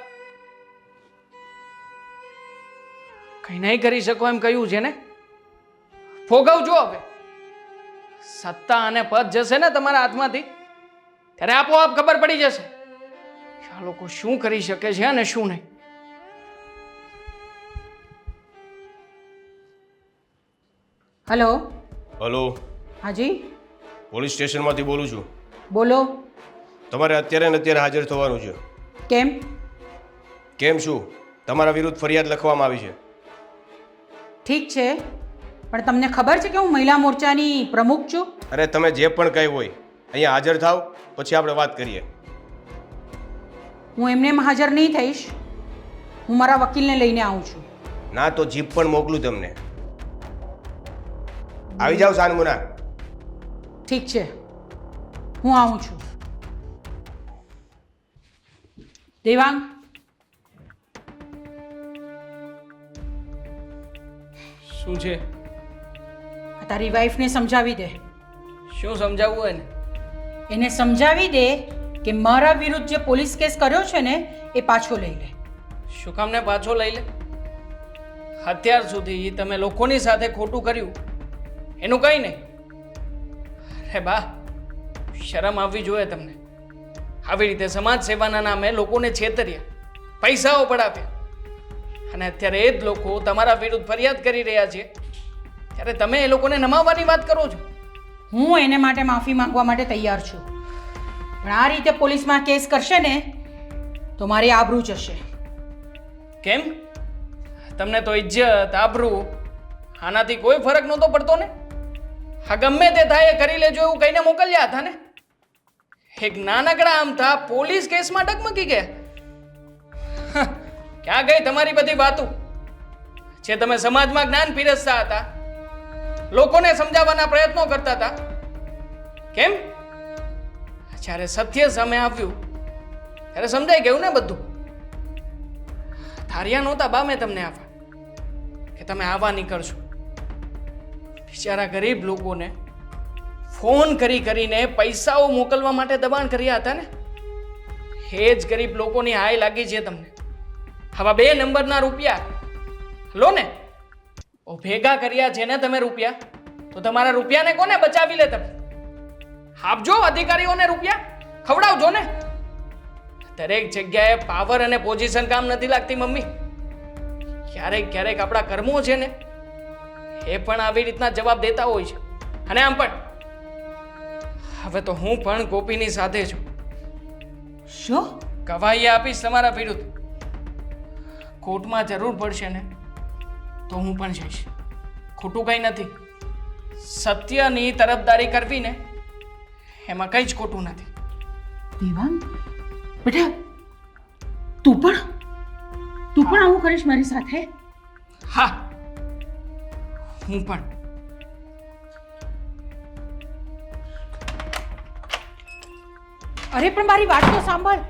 કઈ નહીં કરી શકો એમ કહ્યું છે ને, ભોગવજો. હવે સત્તા અને પદ જશે ને તમારા હાથમાંથી ત્યારે આપોઆપ ખબર પડી જશે કે આ લોકો શું કરી શકે છે અને શું નહીં. હલો. હલો, હાજી પોલીસ સ્ટેશનમાંથી બોલું છું. બોલો. તમારે અત્યારે ને અત્યારે હાજર થવાનું છે. કેમ? કેમ શું? તમારા વિરુદ્ધ ફરિયાદ લખવામાં આવી છે. ઠીક છે, પણ તમને ખબર છે કે હું મહિલા મોરચાની પ્રમુખ છું? અરે તમે જે પણ કંઈ હોય અહીંયા હાજર થાવ, પછી આપણે વાત કરીએ. હું એમને એમ હાજર નહીં થઈશ. હું મારા વકીલને લઈને આવું છું. ના તો જીપ પણ મોકલું તમને. આવી જાઓ સાનમુના. ઠીક છે, હું આવું છું. દેવાંગ, શું છે? આ તારી વાઈફને સમજાવી દે. શું સમજાવવું હોય ને? એને સમજાવી દે કે મારા વિરુદ્ધ જે પોલીસ કેસ કર્યો છે ને એ પાછો લઈ લે. શું કામને પાછો લઈ લે? અત્યાર સુધી તમે લોકોની સાથે ખોટું કર્યું એનું કંઈ નહીં. અરે બા, શરમ આવવી જોઈએ તમને. આવી રીતે સમાજ સેવાના નામે લોકોને છેતર્યા, પૈસાઓ પડાવ્યા, અને અત્યારે એ જ લોકો તમારા વિરુદ્ધ ફરિયાદ કરી રહ્યા છે ત્યારે તમે એ લોકોને નમાવવાની વાત કરો છો. હું એને માટે માફી માંગવા માટે તૈયાર છું, પણ આ રીતે પોલીસમાં કેસ કરશે ને તો મારી આબરૂ જશે. કેમ? તમને તો ઇજ્જત, આબરૂ આનાથી કોઈ ફરક નહોતો પડતો ને? હા, ગમે તે થાય એ કરી લેજો એવું કહીને મોકલ્યા હતા ને? એક નાનકડા આમથા પોલીસ કેસમાં ડગમગી ગયા. હા, ક્યાં ગઈ તમારી બધી વાતો જે તમે સમાજમાં જ્ઞાન પીરસતા હતા, લોકોને સમજાવવાના પ્રયત્નો કરતા હતા? કેમ? જ્યારે સત્ય સામે આવ્યું ત્યારે સમજાઈ ગયું ને બધું? ધાર્યા નહોતા બા મેં તમને આવા કે તમે આવા નીકળશો. બિચારા ગરીબ લોકોને ફોન કરી કરીને પૈસાઓ મોકલવા માટે દબાણ કર્યા હતા ને? એ જ ગરીબ લોકોની હાય લાગી છે તમને. આવા 2 નંબરના રૂપિયા લો ને, ભેગા કર્યા છે ને તમે રૂપિયા, તો તમારા રૂપિયાને કોને બચાવી લે? તમે આપજો અધિકારીઓને રૂપિયા, ખવડાવજો ને. દરેક જગ્યાએ પાવર અને પોઝિશન કામ નથી લાગતી મમ્મી. ક્યારેક ક્યારેક આપણા કર્મો છે ને એ પણ આવી રીતના જવાબ દેતા હોય છે. અને આમ પણ હવે તો હું પણ ગોપીની સાથે છું. શું? ગવાહી આપીશ તમારા વિરુદ્ધ. કોર્ટમાં જરૂર પડશે ને તો હું પણ જઈશ. ખોટું કંઈ નથી. સત્યની તરફદારી કરવી ને એમાં કંઈ જ ખોટું નથી. દેવાંગ બેટા, તું પણ આવું કરીશ મારી સાથે? હા, હું પણ. અરે પણ મારી વાત તો સાંભળ.